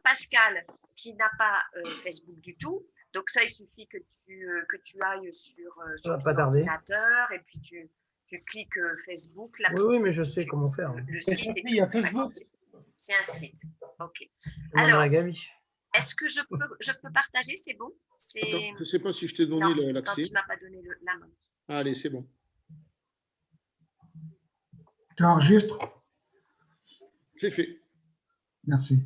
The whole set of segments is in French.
Pascal, qui n'a pas Facebook du tout, donc ça, il suffit que tu ailles sur ton ordinateur et puis tu cliques Facebook. Oui, mais je sais comment faire. Le site il y a Facebook. C'est un site. OK. Alors, est-ce que je peux partager? C'est bon? Attends, je ne sais pas si je t'ai donné l'accès. Tu ne m'as pas donné la main. Allez, c'est bon. Tu enregistres? C'est fait. Merci.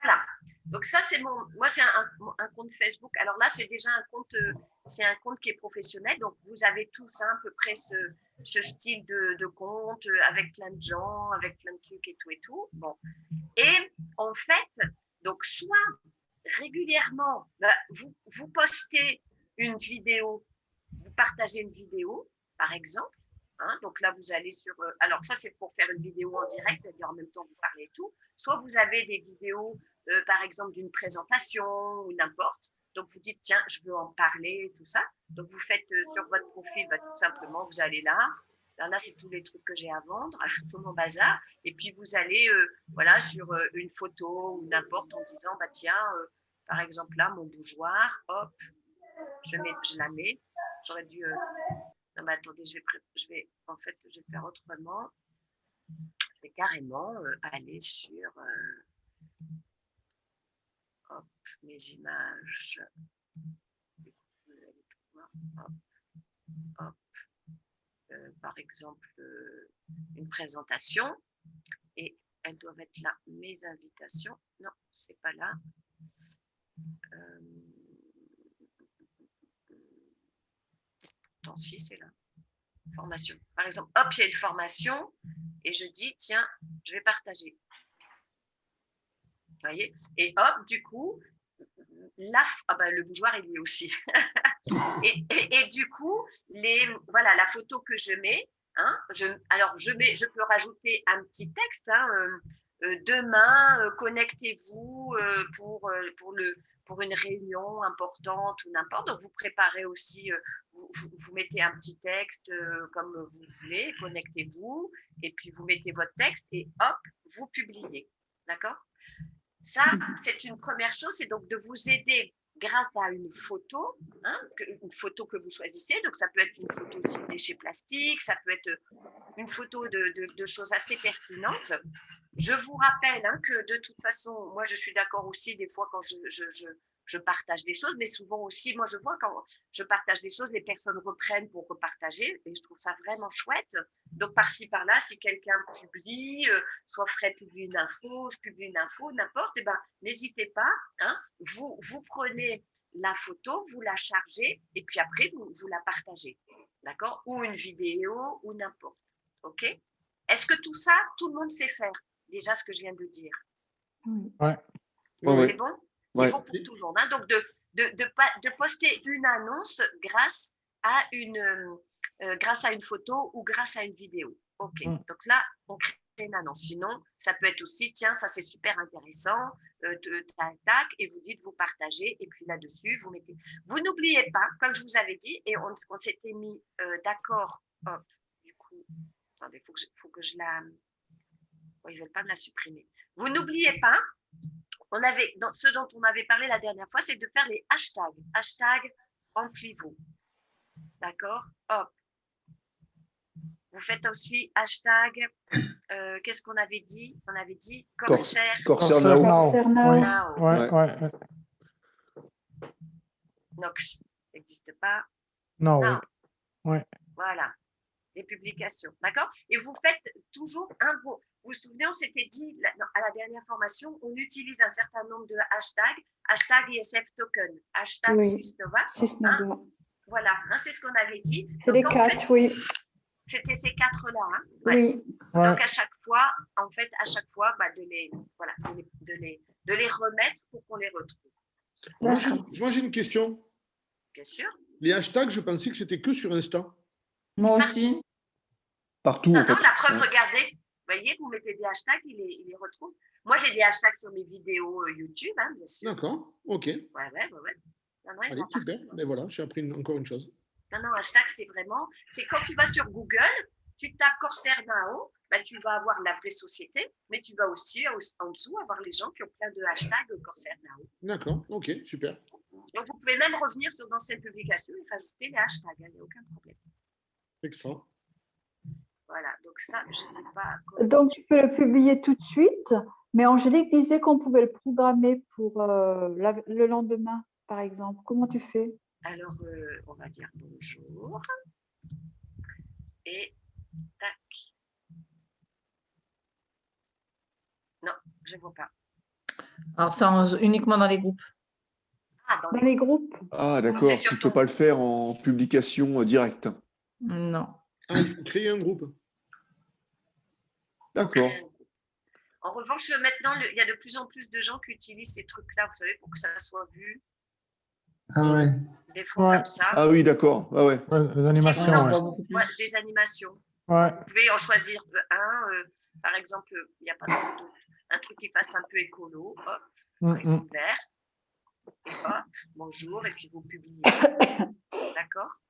Voilà. Donc ça, c'est moi, c'est un compte Facebook. Alors là, c'est déjà un compte, c'est un compte qui est professionnel. Donc vous avez tous à peu près ce style de compte avec plein de gens, avec plein de trucs et tout. Bon. Et en fait, donc soit régulièrement, vous postez une vidéo, vous partagez une vidéo, par exemple. Hein, donc là, vous allez sur… alors ça, c'est pour faire une vidéo en direct, c'est-à-dire en même temps, vous parlez et tout. Soit vous avez des vidéos, par exemple, d'une présentation ou n'importe. Donc, vous dites, tiens, je veux en parler, tout ça. Donc, vous faites sur votre profil, tout simplement, vous allez là. Là, c'est tous les trucs que j'ai à vendre, tout mon bazar. Et puis, vous allez voilà, sur une photo ou n'importe en disant, tiens, par exemple, là, mon bougeoir, hop, je la mets. J'aurais dû… non, mais attendez, je vais faire autrement. Je vais carrément aller sur hop, mes images. Vous allez voir, hop, par exemple, une présentation. Et elles doivent être là, mes invitations. Non, c'est pas là. Pourtant, si, c'est là. Formation. Par exemple, hop, il y a une formation et je dis, tiens, je vais partager. Vous voyez? Et hop, du coup, le bougeoir, il y est aussi. et du coup, la photo que je mets, hein, je peux rajouter un petit texte, hein, demain, connectez-vous pour une réunion importante ou n'importe. Donc, vous préparez aussi, vous mettez un petit texte comme vous voulez, connectez-vous, et puis vous mettez votre texte et hop, vous publiez. D'accord? Ça, c'est une première chose, c'est donc de vous aider grâce à une photo, hein, une photo que vous choisissez. Donc, ça peut être une photo aussi de déchets plastiques, ça peut être une photo de choses assez pertinentes. Je vous rappelle que de toute façon, moi, je suis d'accord aussi des fois quand je partage des choses, mais souvent aussi, moi, je vois quand je partage des choses, les personnes reprennent pour repartager et je trouve ça vraiment chouette. Donc, par-ci, par-là, si quelqu'un publie, soit Fred publie une info, je publie une info, n'importe, n'hésitez pas. Hein, vous prenez la photo, vous la chargez et puis après, vous la partagez. D'accord? Ou une vidéo ou n'importe. OK? Est-ce que tout ça, tout le monde sait faire? Déjà, ce que je viens de dire. Ouais. C'est bon? C'est bon pour tout le monde. Hein? Donc, de poster une annonce grâce à une photo ou grâce à une vidéo. OK. Donc là, on crée une annonce. Sinon, ça peut être aussi, tiens, ça c'est super intéressant, tac, et vous dites, vous partagez, et puis là-dessus, vous mettez… Vous n'oubliez pas, comme je vous avais dit, et on s'était mis d'accord, hop, du coup, attendez, il faut que je la… Oh, ils ne veulent pas me la supprimer. Vous n'oubliez pas, ce dont on avait parlé la dernière fois, c'est de faire les hashtags. Hashtag remplis-vous. D'accord? Hop. Vous faites aussi hashtag, qu'est-ce qu'on avait dit? On avait dit Corsair Now. Ouais. Nox, ça n'existe pas. Non. Ouais. Voilà. Des publications. D'accord? Et vous faites toujours vous vous souvenez, on s'était dit à la dernière formation, on utilise un certain nombre de hashtags, hashtag ISF token, hashtag Swissnova. Hein? Voilà, hein, c'est ce qu'on avait dit. C'est les 4, oui. C'était ces 4-là. Hein? Ouais. Oui. Donc, à chaque fois, de les remettre pour qu'on les retrouve. Moi, j'ai une question. Bien sûr. Les hashtags, je pensais que c'était que sur Insta. Moi aussi. Partout, en fait. La preuve, regardez. Vous voyez, vous mettez des hashtags, il les retrouve. Moi, j'ai des hashtags sur mes vidéos YouTube, hein, bien sûr. D'accord, ok. Ouais. Allez, super. Mais voilà, j'ai appris encore une chose. Non, hashtag, c'est quand tu vas sur Google, tu tapes Corsair Now, bah, tu vas avoir la vraie société, mais tu vas aussi en dessous avoir les gens qui ont plein de hashtags Corsair Now. D'accord, ok, super. Donc, vous pouvez même revenir sur d'anciennes publications et rajouter les hashtags, il n'y a aucun problème. Extra. Voilà, donc ça, je ne sais pas. Donc, tu peux le publier tout de suite, mais Angélique disait qu'on pouvait le programmer pour le lendemain, par exemple. Comment tu fais? Alors, on va dire bonjour. Et tac. Non, je ne vois pas. Alors, c'est uniquement dans les groupes. Ah, Dans les groupes? Ah, d'accord. C'est Tu sur ne peux ton- pas le faire en publication directe. Non. Ah, il faut créer un groupe. D'accord. En revanche, maintenant, il y a de plus en plus de gens qui utilisent ces trucs-là, vous savez, pour que ça soit vu. Ah ouais. Des fois Ouais. comme ça. Ah oui, d'accord. Ah ouais. Ouais, les Si animations, vous en ouais. trouvez, ouais, des animations. Ouais. Vous pouvez en choisir un. Par exemple, il n'y a pas un truc qui fasse un peu écolo. Hop, par exemple, vert. Et hop, bonjour, et puis vous publiez. D'accord?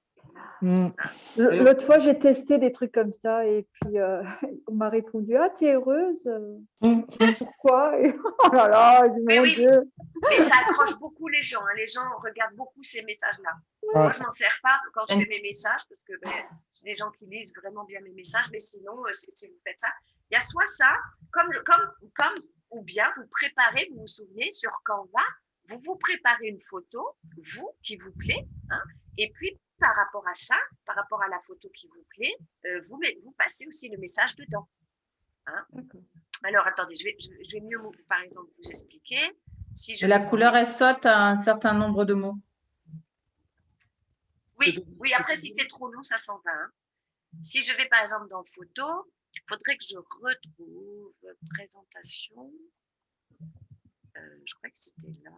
L'autre fois, j'ai testé des trucs comme ça et puis on m'a répondu: ah, tu es heureuse? Pourquoi? Et, oh là là, mon Dieu! Mais ça accroche beaucoup les gens. Hein. Les gens regardent beaucoup ces messages-là. Ouais. Moi, je ne m'en sers pas quand je fais mes messages parce que c'est des gens qui lisent vraiment bien mes messages. Mais sinon, si vous faites ça, il y a soit ça, comme ou bien vous préparez, vous vous souvenez, sur Canva, vous vous préparez une photo, vous, qui vous plaît, hein, et puis par rapport à ça, par rapport à la photo qui vous plaît, vous passez aussi le message dedans. Hein. Alors, attendez, je vais mieux, par exemple, vous expliquer. Si je la couleur, elle saute à un certain nombre de mots. Oui, après, si c'est trop long, ça s'en va. Hein. Si je vais, par exemple, dans photo, il faudrait que je retrouve présentation. Je crois que c'était là.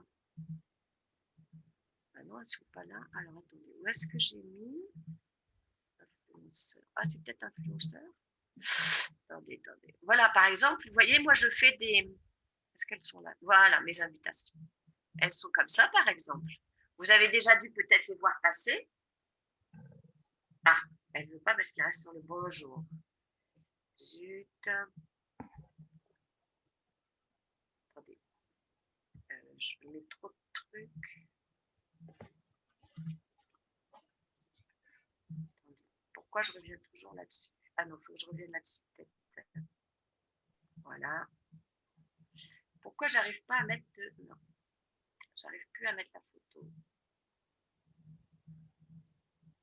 Ah non, elles ne sont pas là. Alors, attendez, où est-ce que j'ai mis influenceur? Ah, c'est peut-être influenceur. Attendez. Voilà, par exemple, vous voyez, moi, je fais des... Est-ce qu'elles sont là? Voilà, mes invitations. Elles sont comme ça, par exemple. Vous avez déjà dû peut-être les voir passer. Ah, elle ne veut pas parce qu'elle reste sur le bonjour. Zut. Attendez. Je mets trop de trucs. Attendez. Pourquoi je reviens toujours là-dessus? Ah non, il faut que je revienne là-dessus. Voilà. Pourquoi j'arrive pas à mettre... Non, j'arrive plus à mettre la photo.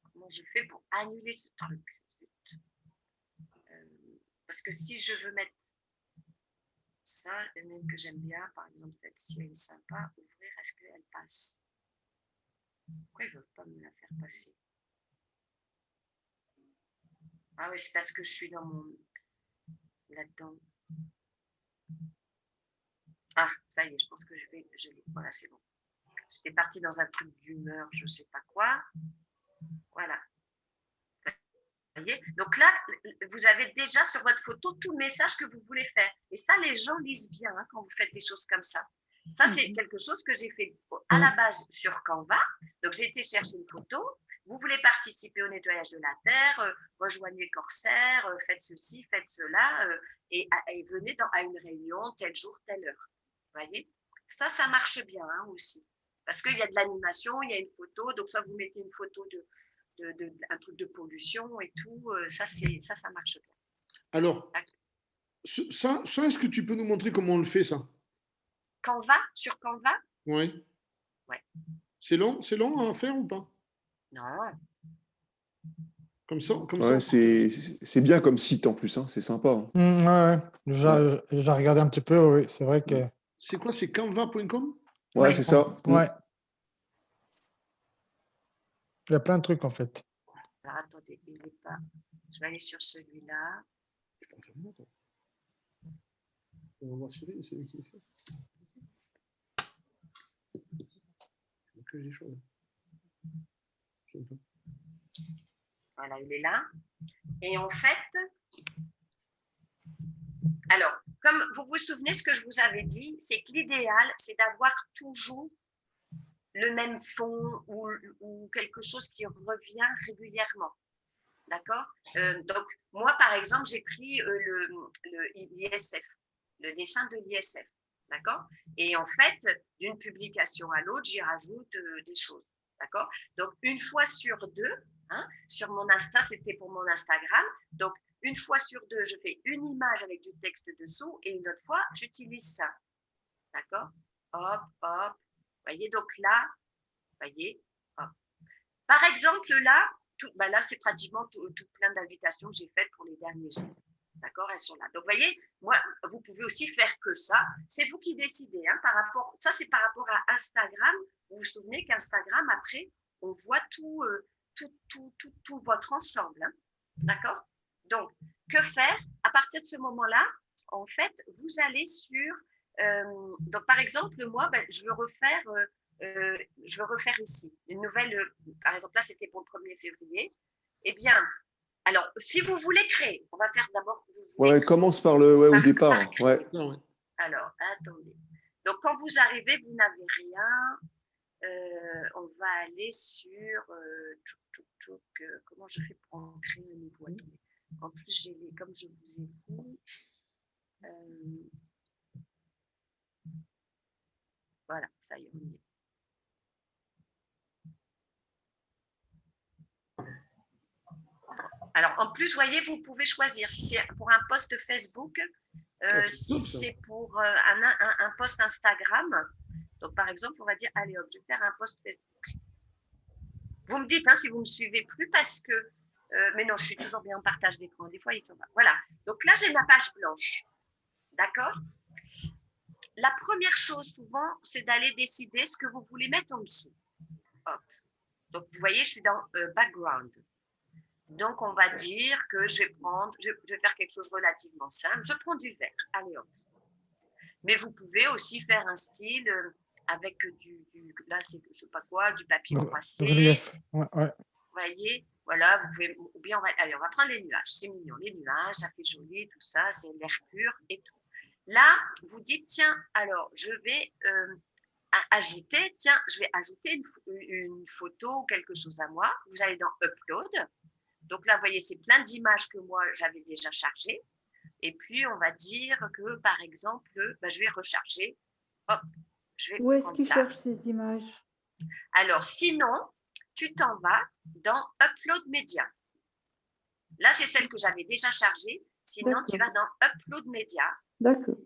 Comment je fais pour annuler ce truc? Parce que si je veux mettre ça, même que j'aime bien, par exemple celle-ci, elle est sympa, ouvrir, est-ce qu'elle passe? Pourquoi ils ne veulent pas me la faire passer? Ah oui, c'est parce que je suis dans mon... là-dedans. Ah, ça y est, je pense que je l'ai. Voilà, c'est bon. J'étais partie dans un truc d'humeur, je ne sais pas quoi. Voilà. Vous voyez? Donc là, vous avez déjà sur votre photo tout le message que vous voulez faire. Et ça, les gens lisent bien hein, quand vous faites des choses comme ça. Ça, c'est quelque chose que j'ai fait à la base sur Canva. Donc, j'ai été chercher une photo. Vous voulez participer au nettoyage de la Terre, rejoignez Corsair, faites ceci, faites cela, et venez à une réunion, tel jour, telle heure. Vous voyez? Ça marche bien hein, aussi. Parce qu'il y a de l'animation, il y a une photo. Donc, soit vous mettez une photo un truc de pollution et tout. Ça marche bien. Alors, ça est-ce que tu peux nous montrer comment on le fait, ça? Canva, sur Canva? Oui. Ouais. C'est long à faire ou pas? Non. Comme ça. Ouais, c'est bien comme site en plus, hein, c'est sympa. Hein. Ouais. J'ai regardé un petit peu, oui, c'est vrai que... C'est quoi, c'est canva.com? Ouais, c'est ça. Ouais. Il y a plein de trucs en fait. Alors attendez, il n'est pas. Je vais aller sur celui-là. On va voir si c'est lui qui le fait. Que des choses. Voilà, il est là. Et en fait, alors, comme vous vous souvenez, ce que je vous avais dit, c'est que l'idéal, c'est d'avoir toujours le même fond ou quelque chose qui revient régulièrement. D'accord. Donc, moi, par exemple, j'ai pris l'ISF, le dessin de l'ISF. D'accord. Et en fait, d'une publication à l'autre, j'y rajoute des choses. D'accord. Donc, une fois sur deux, hein, sur mon Insta, c'était pour mon Instagram. Donc, une fois sur deux, je fais une image avec du texte dessous et une autre fois, j'utilise ça. D'accord. Hop, hop. Voyez, donc là, voyez, hop. Par exemple, là, là c'est pratiquement tout plein d'invitations que j'ai faites pour les derniers jours. D'accord, elles sont là. Donc, vous voyez, moi, vous pouvez aussi faire que ça. C'est vous qui décidez. Hein, ça, c'est par rapport à Instagram. Vous vous souvenez qu'Instagram, après, on voit tout votre ensemble. Hein, d'accord. Donc, que faire? À partir de ce moment-là, en fait, vous allez sur… donc, par exemple, moi, je veux refaire ici une nouvelle… par exemple, là, c'était pour le 1er février. Eh bien… Alors, si vous voulez créer, on va faire d'abord… commence par au départ. Ouais. Alors, attendez. Donc, quand vous arrivez, vous n'avez rien. On va aller sur… comment je fais pour en créer un nouveau? Attendez. En plus, comme je vous ai dit… voilà, ça y est, on y est. Alors, en plus, voyez, vous pouvez choisir si c'est pour un post Facebook, si c'est pour un post Instagram. Donc, par exemple, on va dire, allez hop, je vais faire un post Facebook. Vous me dites si vous ne me suivez plus parce que… mais non, je suis toujours bien en partage d'écran. Des fois, ils sont pas. Voilà. Donc là, j'ai ma page blanche. D'accord? La première chose, souvent, c'est d'aller décider ce que vous voulez mettre en dessous. Hop. Donc, vous voyez, je suis dans background. Donc, on va dire que je vais faire quelque chose de relativement simple. Je prends du vert. Allez, hop. Mais vous pouvez aussi faire un style avec là, c'est je sais pas quoi, du papier froissé. Relief. Ouais. Vous voyez, voilà, vous pouvez, ou bien on va prendre les nuages. C'est mignon, les nuages, ça fait joli, tout ça, c'est l'air pur et tout. Là, vous dites, tiens, alors, je vais ajouter une photo ou quelque chose à moi. Vous allez dans Upload. Donc là, vous voyez, c'est plein d'images que moi, j'avais déjà chargées. Et puis, on va dire que, par exemple, je vais recharger. Hop, je vais Où est-ce prendre qu'il ça. cherche ces images? Alors, sinon, tu t'en vas dans Upload Media. Là, c'est celle que j'avais déjà chargée. Sinon, tu vas dans Upload Media. D'accord.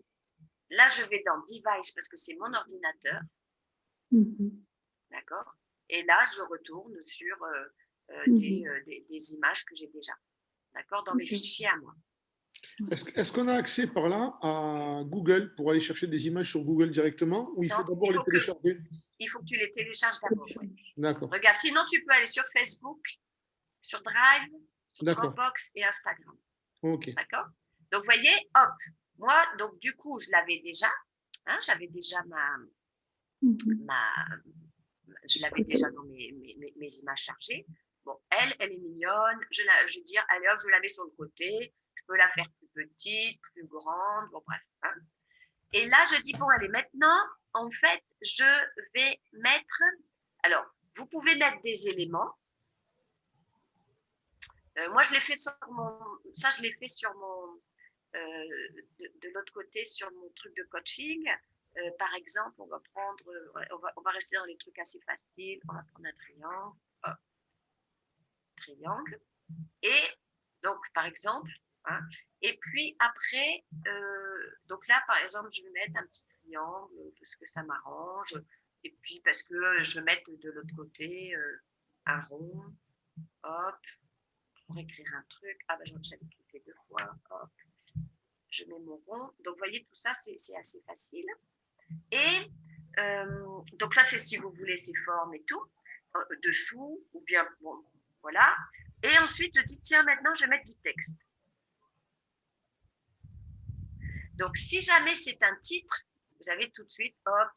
Là, je vais dans Device parce que c'est mon ordinateur. D'accord. Et là, je retourne sur des images que j'ai déjà. D'accord. Dans mes fichiers à moi. Est-ce qu'on a accès par là à Google pour aller chercher des images sur Google directement ou il faut d'abord les télécharger? Il faut que tu les télécharges d'abord. Oui. D'accord. Regarde, sinon tu peux aller sur Facebook, sur Drive, sur Dropbox et Instagram. Ok. D'accord. Donc, vous voyez, hop, moi, donc du coup, je l'avais déjà. Hein, j'avais déjà je l'avais déjà dans mes images chargées. Bon, elle est mignonne. Je vais dire, allez hop, je la mets sur le côté. Je peux la faire plus petite, plus grande. Bon, bref. Hein. Et là, je dis, bon, allez, maintenant, en fait, je vais mettre… Alors, vous pouvez mettre des éléments. Moi, je l'ai fait sur mon… Ça, je l'ai fait sur mon… de l'autre côté, sur mon truc de coaching. Par exemple, on va rester dans les trucs assez faciles. On va prendre un triangle. Hop. Triangle. Et donc, par exemple… Hein, et puis après, donc là, par exemple, je vais mettre un petit triangle parce que ça m'arrange. Et puis parce que je vais mettre de l'autre côté un rond. Hop, pour écrire un truc. Ah, j'en ai cliqué 2 fois. Hop, je mets mon rond. Donc, vous voyez, tout ça, c'est assez facile. Et donc là, c'est si vous voulez ces formes et tout, dessous, ou bien, bon, voilà. Et ensuite, je dis, tiens, maintenant, je vais mettre du texte. Donc, si jamais c'est un titre, vous avez tout de suite, hop,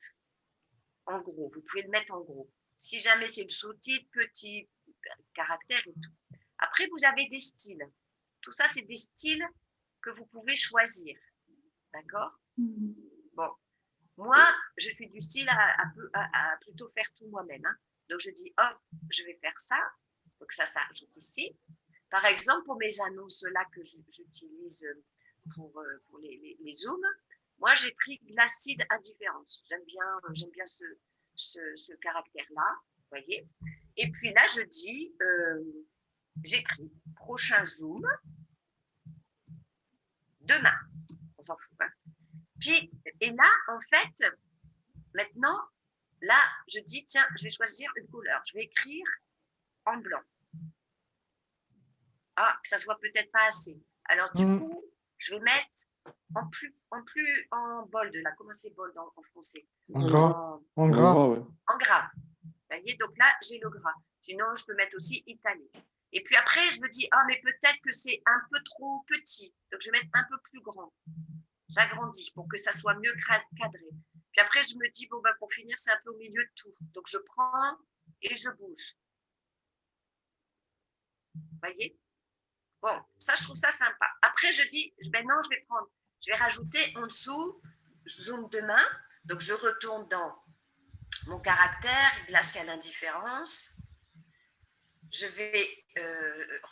en gros. Vous pouvez le mettre en gros. Si jamais c'est le sous-titre, petit caractère et tout. Après, vous avez des styles. Tout ça, c'est des styles que vous pouvez choisir. D'accord? Bon. Moi, je suis du style à plutôt faire tout moi-même. Hein. Donc, je dis, hop, je vais faire ça. Donc, ça s'ajoute ici. Par exemple, pour mes annonces là que j'utilise pour les Zooms, moi j'ai pris Glacide Indifférence. J'aime bien ce caractère-là, vous voyez. Et puis là, je dis, j'écris prochain Zoom demain. On s'en fout, hein. Puis, et là, en fait, maintenant, là, je dis, tiens, je vais choisir une couleur. Je vais écrire en blanc. Ah, ça se voit peut-être pas assez. Alors, du coup, je vais mettre en bold, là. Comment c'est bold en français? En gras. En gras. Ouais. En gras. Vous voyez, donc là, j'ai le gras. Sinon, je peux mettre aussi italique. Et puis après, je me dis, ah, mais peut-être que c'est un peu trop petit. Donc, je vais mettre un peu plus grand. J'agrandis pour que ça soit mieux cadré. Puis après, je me dis, bon, bah, pour finir, c'est un peu au milieu de tout. Donc, je prends et je bouge. Vous voyez? Bon, ça, je trouve ça sympa. Après, je dis, maintenant, je vais rajouter en dessous, je zoome demain. Donc, je retourne dans mon caractère, glacial indifférence. Je vais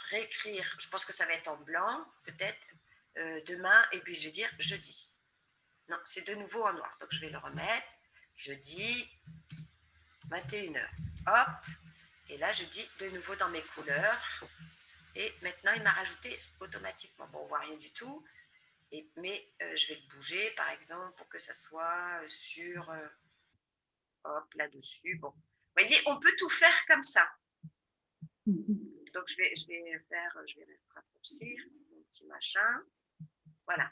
réécrire, je pense que ça va être en blanc, peut-être, demain, et puis je vais dire jeudi. Non, c'est de nouveau en noir. Donc, je vais le remettre. Jeudi, 21h. Hop. Et là, je dis de nouveau dans mes couleurs. Et maintenant, il m'a rajouté automatiquement. Bon, on ne voit rien du tout. Mais je vais le bouger, par exemple, pour que ça soit sur... hop, là-dessus. Bon. Vous voyez, on peut tout faire comme ça. Donc, je vais raccourcir mon petit machin. Voilà.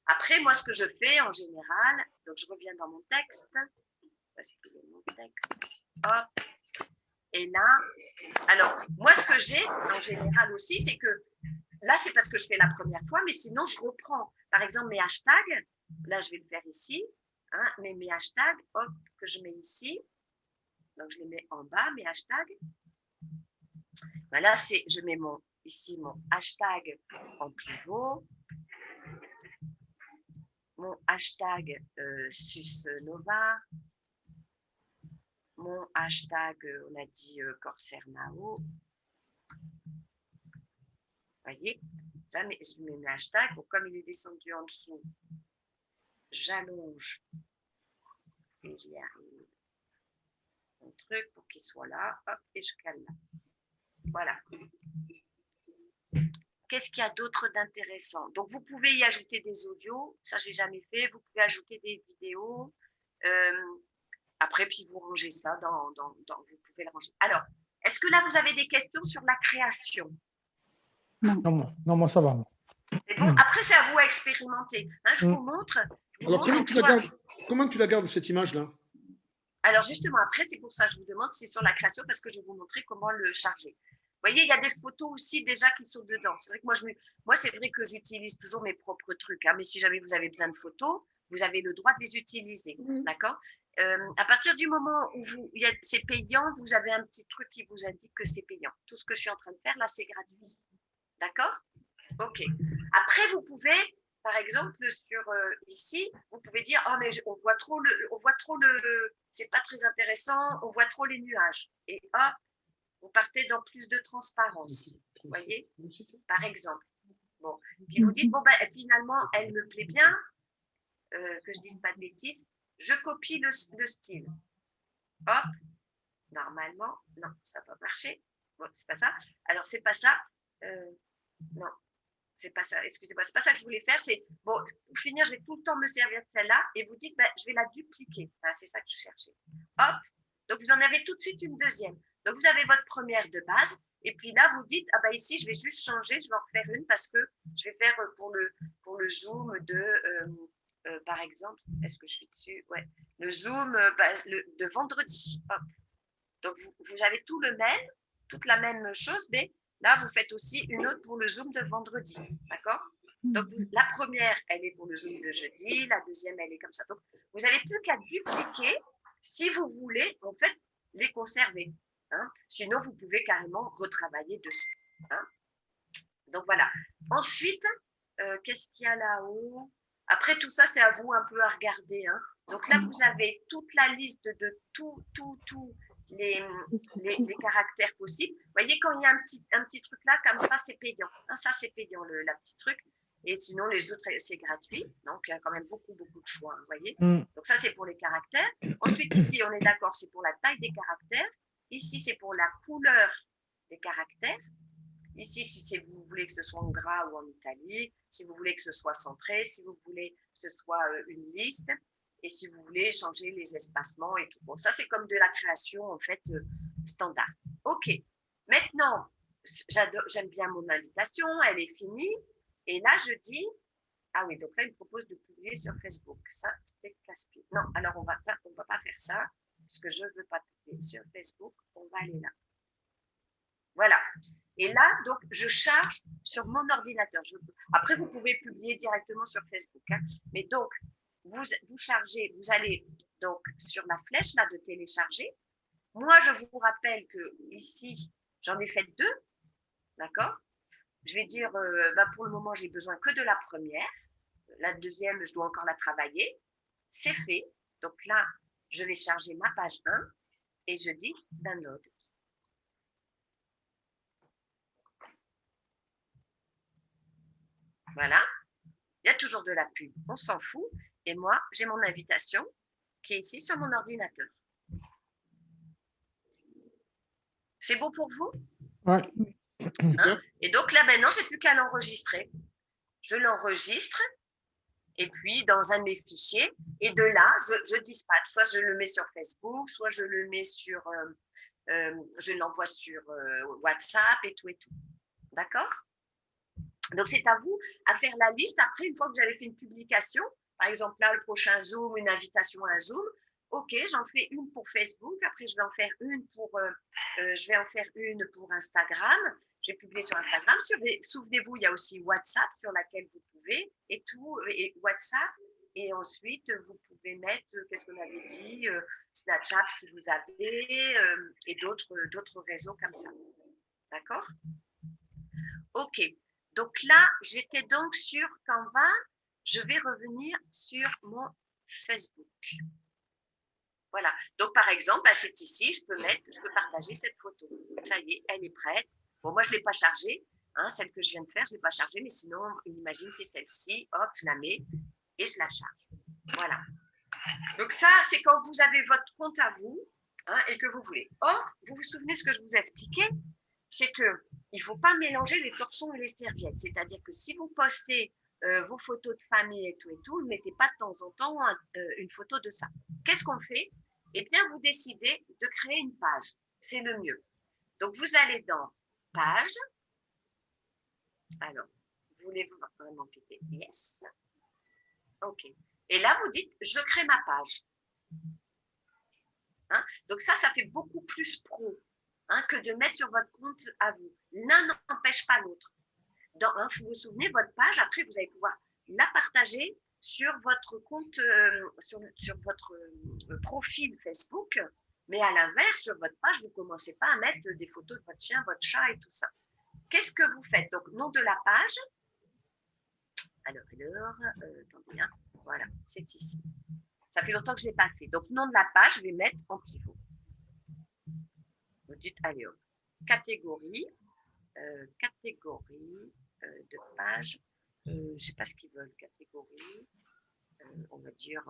Après, moi, ce que je fais en général, donc je reviens dans mon texte. Parce que mon texte. Hop. Et là, alors, moi, ce que j'ai en général aussi, c'est que là, c'est parce que je fais la première fois, mais sinon, je reprends. Par exemple, mes hashtags. Là, je vais le faire ici. Hein, mais mes hashtags, hop, que je mets ici. Donc, je les mets en bas, mes hashtags. Voilà, je mets ici mon hashtag en pivot. Mon hashtag SusNova. Mon hashtag, on a dit Corsair Nao. Vous voyez, je mets mes hashtags. Bon, comme il est descendu en dessous, j'allonge. Et j'y arrive. Mon truc pour qu'il soit là. Hop, et je cale là. Voilà. Qu'est-ce qu'il y a d'autre d'intéressant? Donc, vous pouvez y ajouter des audios. Ça, je n'ai jamais fait. Vous pouvez ajouter des vidéos. Après, puis vous rangez ça vous pouvez le ranger. Alors, est-ce que là, vous avez des questions sur la création? Non, moi, ça va. C'est bon. Après, c'est à vous à expérimenter. Hein, je vous montre. Alors, comment tu la gardes, cette image-là? Alors, justement, après, c'est pour ça que je vous demande si c'est sur la création, parce que je vais vous montrer comment le charger. Vous voyez, il y a des photos aussi déjà qui sont dedans. C'est vrai que moi c'est vrai que j'utilise toujours mes propres trucs. Hein, mais si jamais vous avez besoin de photos, vous avez le droit de les utiliser. D'accord? À partir du moment où c'est payant, vous avez un petit truc qui vous indique que c'est payant. Tout ce que je suis en train de faire, là, c'est gratuit. D'accord? OK. Après, vous pouvez, par exemple, sur ici, vous pouvez dire, oh, mais on voit trop c'est pas très intéressant, on voit trop les nuages. Et hop, vous partez dans plus de transparence. Vous voyez? Par exemple. Bon. Puis vous dites, bon, ben, finalement, elle me plaît bien, que je dise pas de bêtises. Je copie le style. Hop. Normalement, non, ça va pas marcher. Bon, c'est pas ça. Alors, c'est pas ça. Non, c'est pas ça. Excusez-moi, c'est pas ça que je voulais faire. C'est, bon, pour finir, je vais tout le temps me servir de celle-là et vous dites, ben, je vais la dupliquer. Enfin, c'est ça que je cherchais. Hop. Donc, vous en avez tout de suite une deuxième. Donc, vous avez votre première de base. Et puis là, vous dites, ah ben ici, je vais juste changer, je vais en refaire une parce que je vais faire pour le zoom de, par exemple, est-ce que je suis dessus? Ouais. Le zoom de vendredi. Hop. Donc, vous avez toute la même chose, mais là, vous faites aussi une autre pour le zoom de vendredi. D'accord? Donc, la première, elle est pour le zoom de jeudi. La deuxième, elle est comme ça. Donc, vous n'avez plus qu'à dupliquer si vous voulez, en fait, les conserver. Hein? Sinon, vous pouvez carrément retravailler dessus. Hein? Donc, voilà. Ensuite, qu'est-ce qu'il y a là-haut? Après, tout ça, c'est à vous un peu à regarder. Hein? Donc là, vous avez toute la liste de tout les caractères possibles. Vous voyez, quand il y a un petit truc là, comme ça, c'est payant. Hein, ça, c'est payant, la petite truc. Et sinon, les autres, c'est gratuit. Donc, il y a quand même beaucoup de choix. Vous voyez. Donc, ça, c'est pour les caractères. Ensuite, ici, on est d'accord, c'est pour la taille des caractères. Ici, c'est pour la couleur des caractères. Ici, si vous voulez que ce soit en gras ou en italique, si vous voulez que ce soit centré, si vous voulez que ce soit une liste, et si vous voulez changer les espacements et tout. Bon, ça, c'est comme de la création, en fait, standard. OK. Maintenant, j'aime bien mon invitation, elle est finie. Et là, je dis, ah oui, donc là, il me propose de publier sur Facebook. Ça, c'était casse-pied. Non, alors on va pas faire ça, parce que je ne veux pas publier sur Facebook. On va aller là. Voilà. Et là, donc, je charge sur mon ordinateur. Après, vous pouvez publier directement sur Facebook. Hein. Mais donc, vous chargez, vous allez donc sur la flèche là de télécharger. Moi, je vous rappelle que ici, j'en ai fait 2. D'accord ? Je vais dire, pour le moment, j'ai besoin que de la première. La deuxième, je dois encore la travailler. C'est fait. Donc là, je vais charger ma page 1 et je dis download. Voilà. Il y a toujours de la pub. On s'en fout. Et moi, j'ai mon invitation qui est ici sur mon ordinateur. C'est bon pour vous ? Ouais. Hein? Et donc là, maintenant, je n'ai plus qu'à l'enregistrer. Je l'enregistre et puis dans un de mes fichiers. Et de là, je dispatche. Soit je le mets sur Facebook, soit je le mets sur, je l'envoie sur WhatsApp et tout et tout. D'accord ? Donc, c'est à vous à faire la liste. Après, une fois que vous avez fait une publication, par exemple, là, le prochain Zoom, une invitation à un Zoom, OK, j'en fais une pour Facebook. Après, je vais en faire une pour Instagram. Je vais publier sur Instagram. Souvenez-vous, il y a aussi WhatsApp sur laquelle vous pouvez et WhatsApp. Et ensuite, vous pouvez mettre, qu'est-ce qu'on avait dit, Snapchat si vous avez, et d'autres réseaux comme ça. D'accord ? OK. Donc là, j'étais donc sur Canva. Je vais revenir sur mon Facebook. Voilà. Donc, par exemple, c'est ici, je peux partager cette photo. Ça y est, elle est prête. Bon, moi, je ne l'ai pas chargée. Hein, celle que je viens de faire, je ne l'ai pas chargée. Mais sinon, imagine, c'est celle-ci. Hop, je la mets et je la charge. Voilà. Donc, ça, c'est quand vous avez votre compte à vous, hein, et que vous voulez. Or, vous vous souvenez ce que je vous ai expliqué ? C'est qu'il ne faut pas mélanger les torchons et les serviettes. C'est-à-dire que si vous postez vos photos de famille et tout, ne mettez pas de temps en temps une photo de ça. Qu'est-ce qu'on fait ? Eh bien, vous décidez de créer une page. C'est le mieux. Donc, vous allez dans « Page ». Alors, voulez-vous vraiment quitter ? Yes. OK. Et là, vous dites « Je crée ma page ». Hein ? Donc, ça fait beaucoup plus pro. Hein, que de mettre sur votre compte à vous. L'un n'empêche pas l'autre. Vous vous souvenez, votre page, après, vous allez pouvoir la partager sur votre compte, sur votre profil Facebook, mais à l'inverse, sur votre page, vous ne commencez pas à mettre des photos de votre chien, votre chat et tout ça. Qu'est-ce que vous faites ? Donc, nom de la page. Alors, attendez, hein, voilà, c'est ici. Ça fait longtemps que je ne l'ai pas fait. Donc, nom de la page, je vais mettre en pivot. Vous dites, allez, hop. Catégorie de page. Je ne sais pas ce qu'ils veulent. Catégorie, on va dire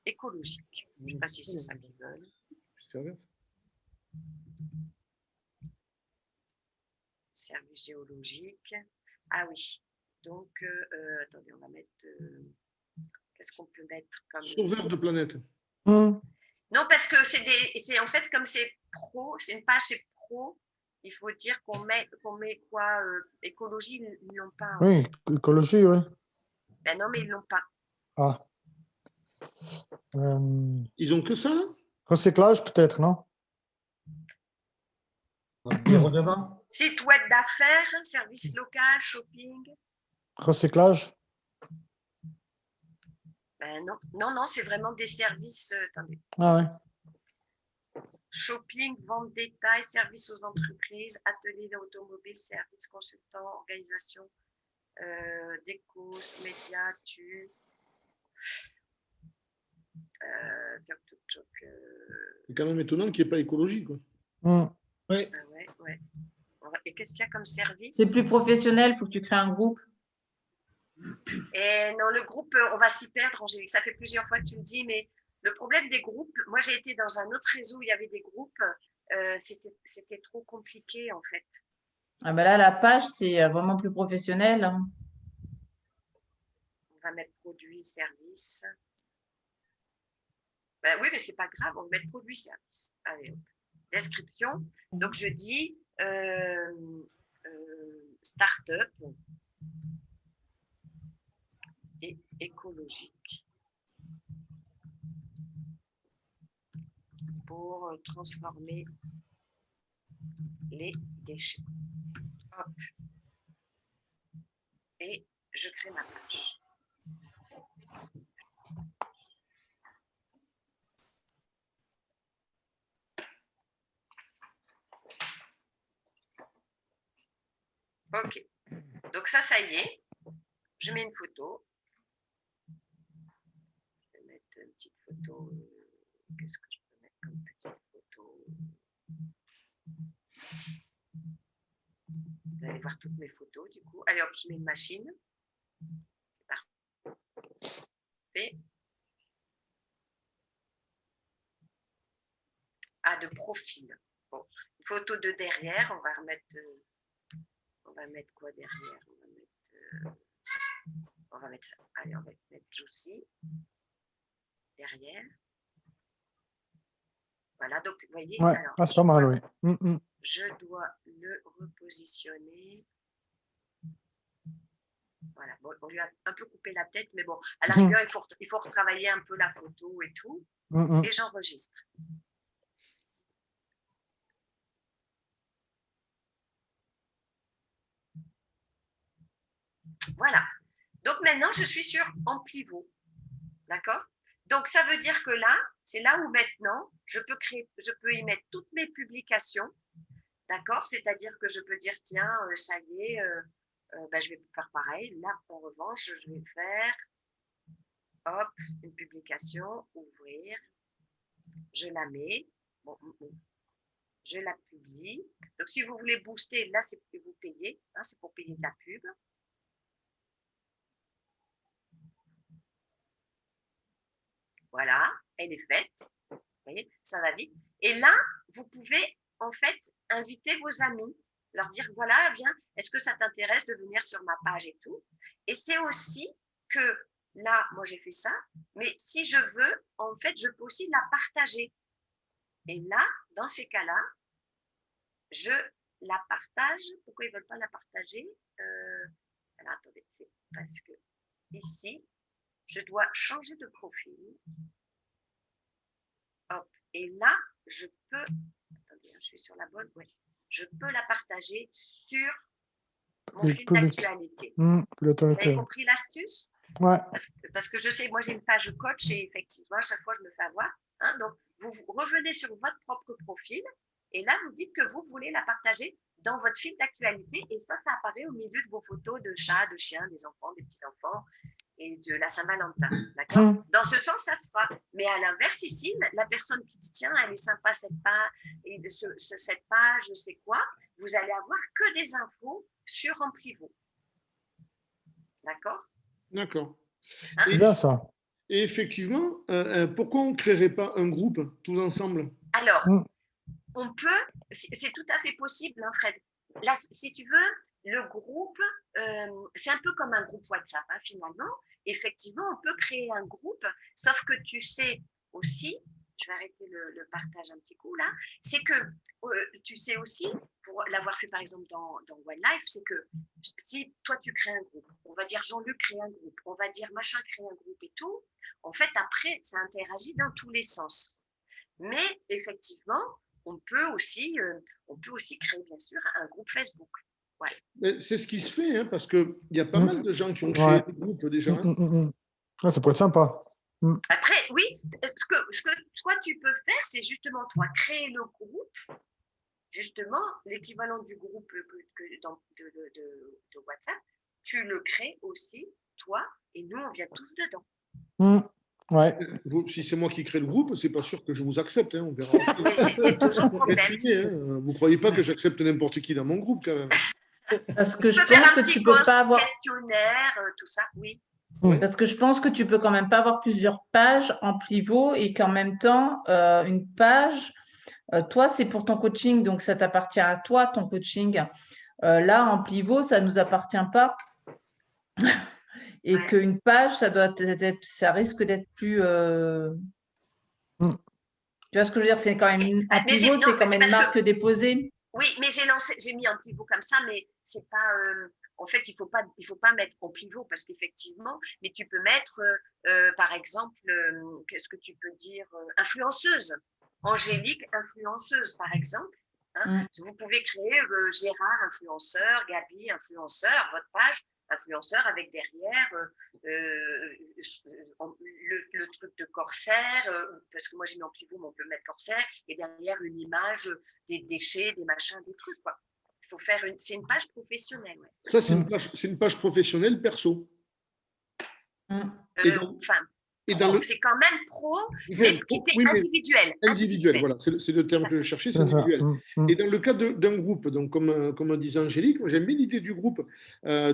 écologique. Je ne sais pas si c'est ça qu'ils veulent. Service géologique. Ah oui. Donc, attendez, on va mettre. Qu'est-ce qu'on peut mettre comme. Sauveur de planète. Non, parce que c'est en fait, comme c'est pro, c'est une page, c'est pro, il faut dire qu'on met quoi écologie, ils ne l'ont pas. Hein. Oui, écologie, oui. Ben non, mais ils ne l'ont pas. Ah. Ils ont que ça, là ? Recyclage, peut-être, non ? Site web d'affaires, service local, shopping. Recyclage ? Ben non, c'est vraiment des services. Attendez. Ah ouais. Shopping, vente détail, services aux entreprises, ateliers d'automobile, services consultants, organisation, décos, médias, C'est quand même étonnant qu'il n'y ait pas écologie, quoi. Mm. Oui. Ah ouais, ouais. Et qu'est-ce qu'il y a comme service? C'est plus professionnel, il faut que tu crées un groupe. Et non, le groupe, on va s'y perdre, Angélique. Ça fait plusieurs fois que tu me dis, mais le problème des groupes, moi j'ai été dans un autre réseau où il y avait des groupes, c'était trop compliqué en fait. Ah ben là, la page, c'est vraiment plus professionnel, hein. On va mettre produit, service. Ben oui, mais c'est pas grave, on va mettre produit, service. Allez, hop. Description. Donc je dis start-up et écologique pour transformer les déchets. Hop. Et je crée ma page. Ok. Donc ça y est. Je mets une photo. Je vais mettre une petite photo. Qu'est-ce que je peux mettre comme petite photo? Vous allez voir toutes mes photos du coup. Allez hop, je mets une machine. C'est parfait. Ah, de profil. Bon, une photo de derrière, on va mettre quoi derrière? On va mettre ça. Allez, on va mettre Josie derrière. Voilà, donc vous voyez. Ouais, Alors, c'est pas mal, oui. Je dois le repositionner. Voilà, bon, on lui a un peu coupé la tête, mais bon, à la rigueur, il faut retravailler un peu la photo et tout. Et j'enregistre. Voilà. Donc maintenant, je suis sur Amplivaux. D'accord? Donc ça veut dire que là, c'est là où maintenant, je peux y mettre toutes mes publications. D'accord? C'est-à-dire que je peux dire, tiens, ça y est, je vais faire pareil. Là, en revanche, je vais faire, hop, une publication, ouvrir. Je la mets. Bon, je la publie. Donc, si vous voulez booster, là, c'est que vous payez. Hein, c'est pour payer de la pub. Voilà, elle est faite. Vous voyez, ça va vite. Et là, vous pouvez en fait inviter vos amis, leur dire voilà, viens, est-ce que ça t'intéresse de venir sur ma page et tout. Et c'est aussi que là, moi j'ai fait ça, mais si je veux, en fait, je peux aussi la partager. Et là, dans ces cas-là, je la partage. Pourquoi ils ne veulent pas la partager? Alors attendez, c'est parce que ici, je dois changer de profil. Hop. Et là, je peux, attendez, je suis sur la bonne, oui, je peux la partager sur mon fil d'actualité. Vous avez compris l'astuce? Ouais. Parce que je sais, moi j'ai une page coach et effectivement, à chaque fois je me fais avoir. Hein, donc, vous revenez sur votre propre profil et là, vous dites que vous voulez la partager dans votre fil d'actualité et ça apparaît au milieu de vos photos de chats, de chiens, des enfants, des petits-enfants et de la Saint-Valentin. D'accord? Dans ce sens, ça se fera. Mais à l'inverse, ici, la personne qui dit tiens, elle est sympa cette page, et cette page, je sais quoi, vous allez avoir que des infos sur Amplivaux. D'accord? D'accord. Hein? C'est bien ça. Et effectivement, pourquoi on ne créerait pas un groupe tous ensemble? Alors, on peut, c'est tout à fait possible, hein, Fred. Là, si tu veux, le groupe, c'est un peu comme un groupe WhatsApp, hein, finalement. Effectivement, on peut créer un groupe, sauf que tu sais aussi, je vais arrêter le partage un petit coup là, c'est que tu sais aussi, pour l'avoir fait par exemple dans One Life, c'est que si toi tu crées un groupe, on va dire Jean-Luc crée un groupe, on va dire machin crée un groupe et tout, en fait après ça interagit dans tous les sens. Mais effectivement, on peut aussi créer bien sûr un groupe Facebook. Ouais. C'est ce qui se fait, hein, parce qu'il y a pas mal de gens qui ont créé des groupes déjà. Hein. Ça pourrait être sympa. Après, oui, ce que toi tu peux faire, c'est justement toi créer le groupe, justement l'équivalent du groupe de WhatsApp, tu le crées aussi, toi, et nous on vient tous dedans. Ouais. Si c'est moi qui crée le groupe, c'est pas sûr que je vous accepte. Hein, on verra. C'est toujours le problème. Vous croyez pas que j'accepte n'importe qui dans mon groupe quand même? Parce que Tu je peux faire pense un que petit tu peux pas avoir. questionnaire, tout ça, oui. Parce que je pense que tu peux quand même pas avoir plusieurs pages en pivot et qu'en même temps, une page, toi, c'est pour ton coaching, donc ça t'appartient à toi, ton coaching. Là, en pivot, ça ne nous appartient pas. Et Ouais. qu'une page, ça risque d'être plus. Tu vois ce que je veux dire? C'est quand même un Mais pivot, non, c'est quand mais même une parce que- marque déposée. Oui, mais j'ai mis en pivot comme ça, mais c'est pas. En fait, il faut pas mettre en pivot parce qu'effectivement, mais tu peux mettre, par exemple, qu'est-ce que tu peux dire, influenceuse, Angélique influenceuse, par exemple. Hein. Vous pouvez créer Gérard influenceur, Gabi influenceur, votre page influenceur avec derrière le truc de corsaire, parce que moi j'ai mis en pivot, mais on peut mettre corsaire, et derrière une image des déchets, des machins, des trucs, quoi. Il faut faire c'est une page professionnelle. Ouais. Ça, c'est une page professionnelle perso. C'est quand même pro, mais qui était individuel. Individuel, voilà, c'est le terme que je cherchais, c'est individuel. Et dans le cas d'un groupe, donc comme disait Angélique, moi j'aime bien l'idée du groupe.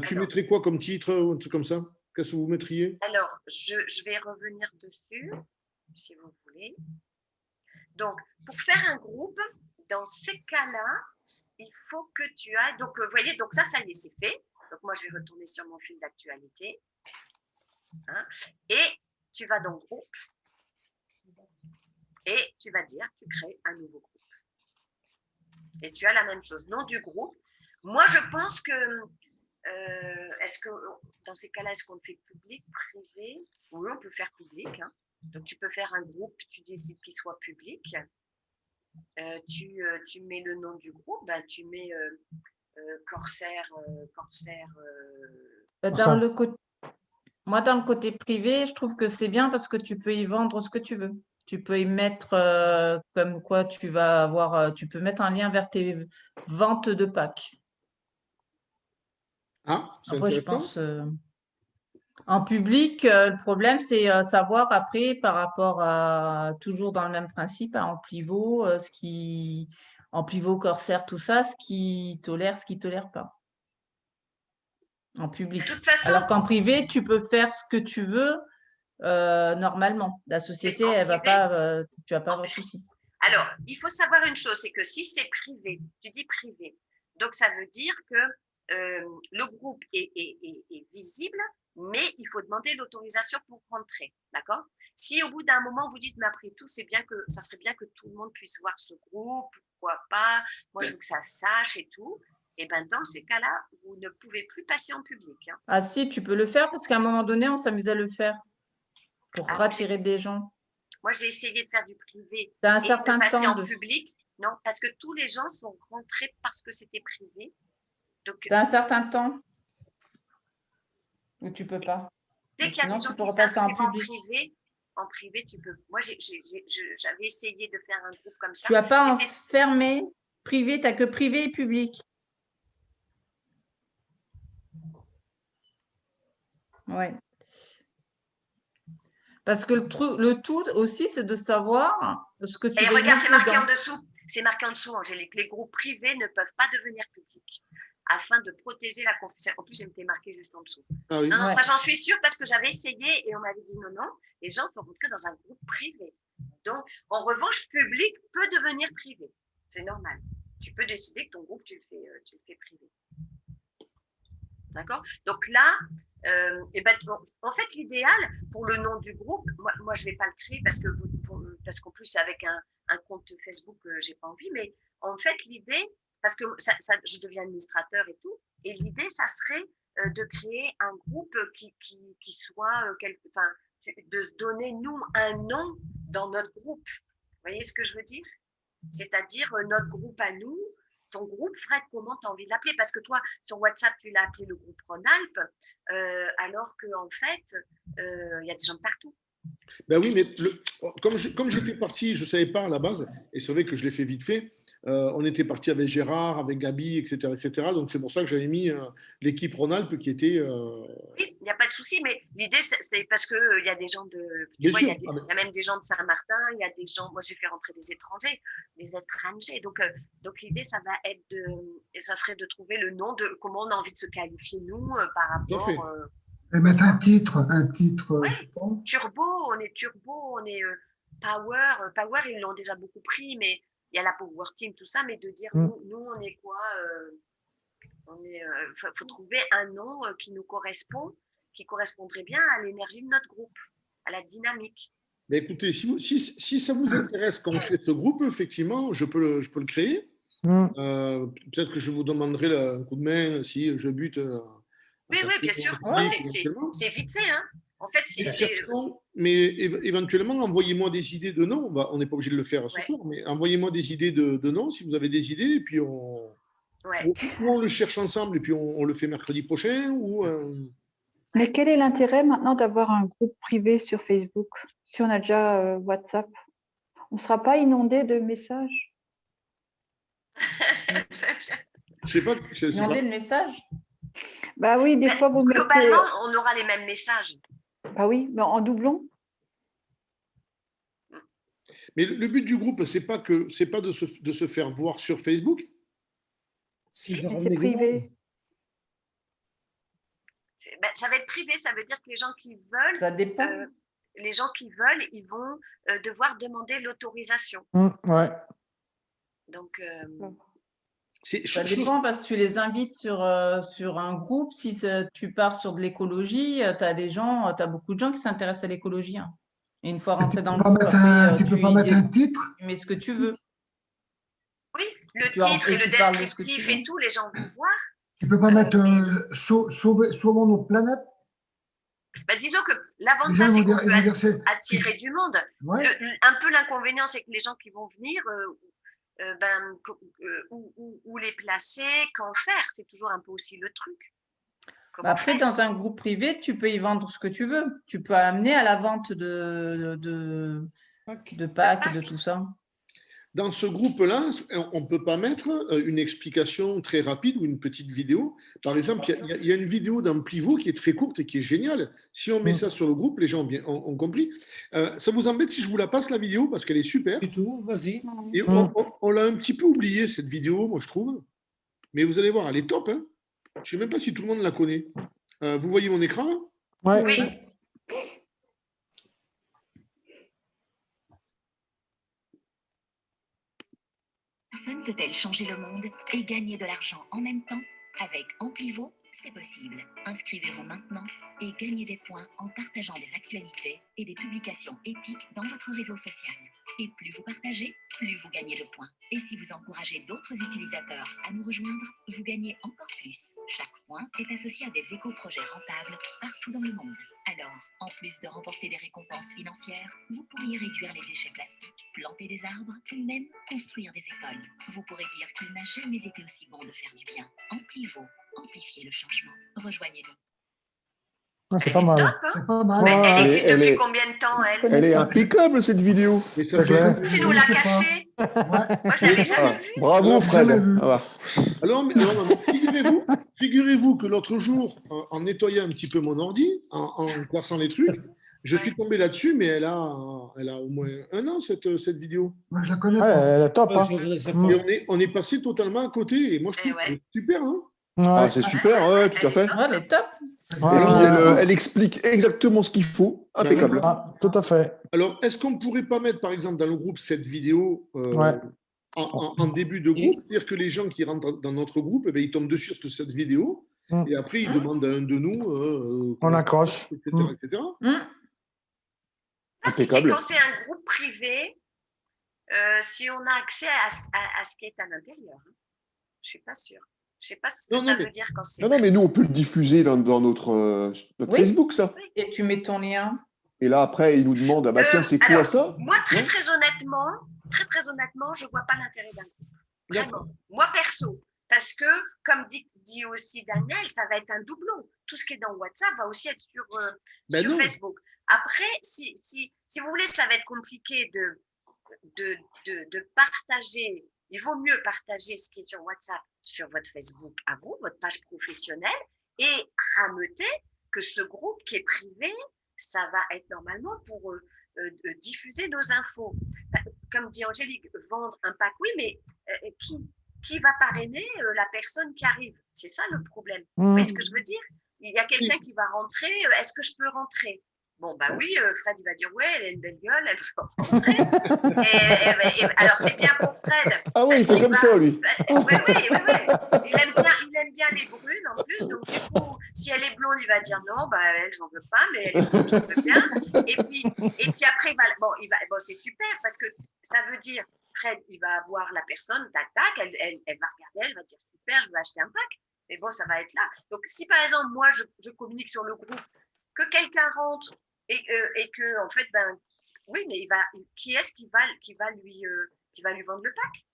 Tu mettrais quoi comme titre ou un truc comme ça? Qu'est-ce que vous mettriez? Alors, je vais revenir dessus, si vous voulez. Donc, pour faire un groupe, dans ces cas-là, il faut que tu ailles. Donc, vous voyez, donc ça y est, c'est fait. Donc, moi, je vais retourner sur mon fil d'actualité. Hein, et tu vas dans groupe et tu vas dire, tu crées un nouveau groupe. Et tu as la même chose, nom du groupe. Moi, je pense que, est-ce que dans ces cas-là, est-ce qu'on le fait public, privé? Oui, on peut faire public. Hein. Donc, tu peux faire un groupe, tu décides qu'il soit public. Tu mets le nom du groupe, ben, tu mets Corsaire. Moi, dans le côté privé, je trouve que c'est bien parce que tu peux y vendre ce que tu veux. Tu peux y mettre comme quoi tu vas avoir, tu peux mettre un lien vers tes ventes de packs. Après, je pense en public, le problème, c'est savoir après par rapport à toujours dans le même principe, en pivot, en pivot, corsaire, tout ça, ce qui tolère pas. En public. De toute façon, alors qu'en privé, tu peux faire ce que tu veux normalement. La société, elle va pas, tu vas pas avoir de souci. Alors, il faut savoir une chose, c'est que si c'est privé, tu dis privé, donc ça veut dire que le groupe est visible, mais il faut demander l'autorisation pour rentrer, d'accord? Si au bout d'un moment vous dites, mais après tout, ça serait bien que tout le monde puisse voir ce groupe, pourquoi pas? Moi, je veux que ça sache et tout. Et bien, dans ces cas-là, vous ne pouvez plus passer en public. Hein. Ah si, tu peux le faire parce qu'à un moment donné, on s'amuse à le faire pour rattirer des gens. Moi, j'ai essayé de faire du privé et de passer en public. Non, parce que tous les gens sont rentrés parce que c'était privé. D'un certain temps ou tu peux pas. Dès qu'il y a des gens qui s'inscrivent en privé, tu peux. Moi, j'avais essayé de faire un groupe comme ça. Tu n'as pas enfermé privé, tu n'as que privé et public. Ouais. Parce que le tout aussi, c'est de savoir ce que tu veux. Et regarde, c'est marqué en dessous. C'est marqué en dessous, Angélique. Les groupes privés ne peuvent pas devenir publics afin de protéger la confiance. En plus, c'est marqué juste en dessous. Ah oui. Non, ça j'en suis sûre parce que j'avais essayé et on m'avait dit non, les gens sont rentrés dans un groupe privé. Donc, en revanche, public peut devenir privé. C'est normal. Tu peux décider que ton groupe, tu le fais privé. D'accord? Donc là, en fait, l'idéal pour le nom du groupe, moi je ne vais pas le créer parce qu'en plus, avec un compte Facebook, je n'ai pas envie, mais en fait, l'idée, parce que je deviens administrateur et tout, et l'idée, ça serait de créer un groupe qui soit, de se donner, nous, un nom dans notre groupe. Vous voyez ce que je veux dire? C'est-à-dire notre groupe à nous. Ton groupe, Fred, comment tu as envie de l'appeler? Parce que toi, sur WhatsApp, tu l'as appelé le groupe Rhône-Alpes, alors qu'en fait, il y a des gens de partout. Ben oui, mais comme j'étais parti, je ne savais pas à la base, et c'est vrai que je l'ai fait vite fait, on était parti avec Gérard, avec Gabi, etc. Donc c'est pour ça que j'avais mis l'équipe Rhône-Alpes qui était… Oui, il n'y a pas de souci, mais l'idée, c'est parce qu'il y a des gens de. Bien Tu vois, sûr. il y a même des gens de Saint-Martin, il y a des gens. Moi, j'ai fait rentrer des étrangers, des étrangers. Donc l'idée, ça va être ça serait de trouver le nom de comment on a envie de se qualifier, nous, par Tout à fait. rapport. Et mettre un titre, Ouais. je pense. Turbo, on est Power. Power, ils l'ont déjà beaucoup pris, mais il y a la Power Team, tout ça, mais de dire, nous on est quoi faut trouver un nom qui nous correspond, qui correspondrait bien à l'énergie de notre groupe, à la dynamique. Mais écoutez, si ça vous intéresse qu'on crée ce groupe, effectivement, je peux le créer. Peut-être que je vous demanderai un coup de main si je bute. Oui, bien sûr. C'est vite fait. Hein. En fait, mais éventuellement, envoyez-moi des idées de noms. On n'est pas obligé de le faire ce soir, mais envoyez-moi des idées de noms si vous avez des idées, et puis ou on le cherche ensemble et puis on le fait mercredi prochain. Mais quel est l'intérêt maintenant d'avoir un groupe privé sur Facebook si on a déjà WhatsApp? On ne sera pas inondé de messages? Je sais pas. Inondé de messages? Bah oui, des fois vous globalement, on aura les mêmes messages. Bah oui, mais en doublon. Mais le but du groupe, c'est pas de se faire voir sur Facebook. C'est privé. Ça va être privé, ça veut dire que les gens qui veulent. Ça dépend. Les gens qui veulent, ils vont devoir demander l'autorisation. Ouais. Donc. Ça dépend parce que tu les invites sur un groupe. Si tu pars sur de l'écologie, tu as beaucoup de gens qui s'intéressent à l'écologie. Hein. Et une fois rentré dans le groupe, tu peux pas mettre un titre? Tu mets ce que tu veux. Oui, le titre et le descriptif et tout, les gens vont voir. Tu peux pas mettre sauvons notre planète? Disons que l'avantage, c'est qu'on peut attirer du monde. Ouais. Un peu l'inconvénient, c'est que les gens qui vont venir, où les placer, qu'en faire, c'est toujours un peu aussi le truc. Après, dans un groupe privé, tu peux y vendre ce que tu veux. Tu peux amener à la vente de packs, de tout ça. Dans ce groupe-là, on ne peut pas mettre une explication très rapide ou une petite vidéo. Par exemple, il y a une vidéo d'un Plivo qui est très courte et qui est géniale. Si on met ça sur le groupe, les gens ont compris. Ça vous embête si je vous la passe, la vidéo, parce qu'elle est super. Du tout, vas-y. Et on l'a un petit peu oubliée, cette vidéo, moi, je trouve. Mais vous allez voir, elle est top. Hein. Je ne sais même pas si tout le monde la connaît. Vous voyez mon écran? Ouais. Oui. Personne peut-elle changer le monde et gagner de l'argent en même temps? Avec Amplivo, c'est possible. Inscrivez-vous maintenant et gagnez des points en partageant des actualités et des publications éthiques dans votre réseau social. Et plus vous partagez, plus vous gagnez de points. Et si vous encouragez d'autres utilisateurs à nous rejoindre, vous gagnez encore plus. Chaque point est associé à des éco-projets rentables partout dans le monde. Alors, en plus de remporter des récompenses financières, vous pourriez réduire les déchets plastiques, planter des arbres ou même construire des écoles. Vous pourrez dire qu'il n'a jamais été aussi bon de faire du bien. Amplivo, amplifiez le changement. Rejoignez-nous. C'est pas mal. Top, hein. C'est pas mal. Mais elle existe depuis combien de temps, elle? Elle est impeccable, cette vidéo. Tu nous l'as cachée. Moi, je l'avais jamais vue. Bravo, Fred. Alors, figurez-vous que l'autre jour, en nettoyant un petit peu mon ordi, en classant les trucs, je suis tombé là-dessus, mais elle a au moins 1 an, cette vidéo. Moi, je la connais pas. Elle est top. Hein. Et on est passé totalement à côté. Et moi, je trouve que c'est super. Hein. Ah, c'est super, ouais, tout à fait. Elle est top. Elle explique exactement ce qu'il faut. Impeccable. Ah, tout à fait. Alors, est-ce qu'on ne pourrait pas mettre, par exemple, dans le groupe, cette vidéo en début de groupe? C'est-à-dire que les gens qui rentrent dans notre groupe, ils tombent dessus sur cette vidéo. Et après, ils demandent à un de nous. On accroche. Etc. C'est quand c'est un groupe privé, si on a accès à ce qui est à l'intérieur. Hein. Je ne suis pas sûre. Je ne sais pas ce que ça veut dire quand c'est. Non, mais nous, on peut le diffuser dans notre Facebook, ça. Et tu mets ton lien. Et là, après, ils nous demandent, tiens, c'est quoi ça? Moi, très honnêtement, je ne vois pas l'intérêt d'un groupe. Vraiment. Moi, perso. Parce que, comme dit aussi Daniel, ça va être un doublon. Tout ce qui est dans WhatsApp va aussi être sur Facebook. Après, si vous voulez, ça va être compliqué de partager. Il vaut mieux partager ce qui est sur WhatsApp sur votre Facebook à vous, votre page professionnelle, et rameuter que ce groupe qui est privé, ça va être normalement pour diffuser nos infos. Comme dit Angélique, vendre un pack, oui, mais qui va parrainer la personne qui arrive? C'est ça le problème. Vous voyez ce que je veux dire? Il y a quelqu'un qui va rentrer, est-ce que je peux rentrer? Bon, ben oui, Fred, il va dire, ouais, elle a une belle gueule, elle peut rentrer. Alors, c'est bien pour Fred. Ah oui, il fait comme ça, lui. Oui. Il aime bien les brunes, en plus. Donc, du coup, si elle est blonde, il va dire, non, bah, elle, j'en veux pas, mais elle est blonde, j'en veux bien. Et puis après, c'est super, parce que ça veut dire, Fred, il va voir la personne, tac, tac, elle va regarder, elle va dire, super, je veux acheter un pack. Mais bon, ça va être là. Donc, si par exemple, moi, je communique sur le groupe, que quelqu'un rentre et que, en fait, oui, mais qui est-ce qui va lui vendre le pack?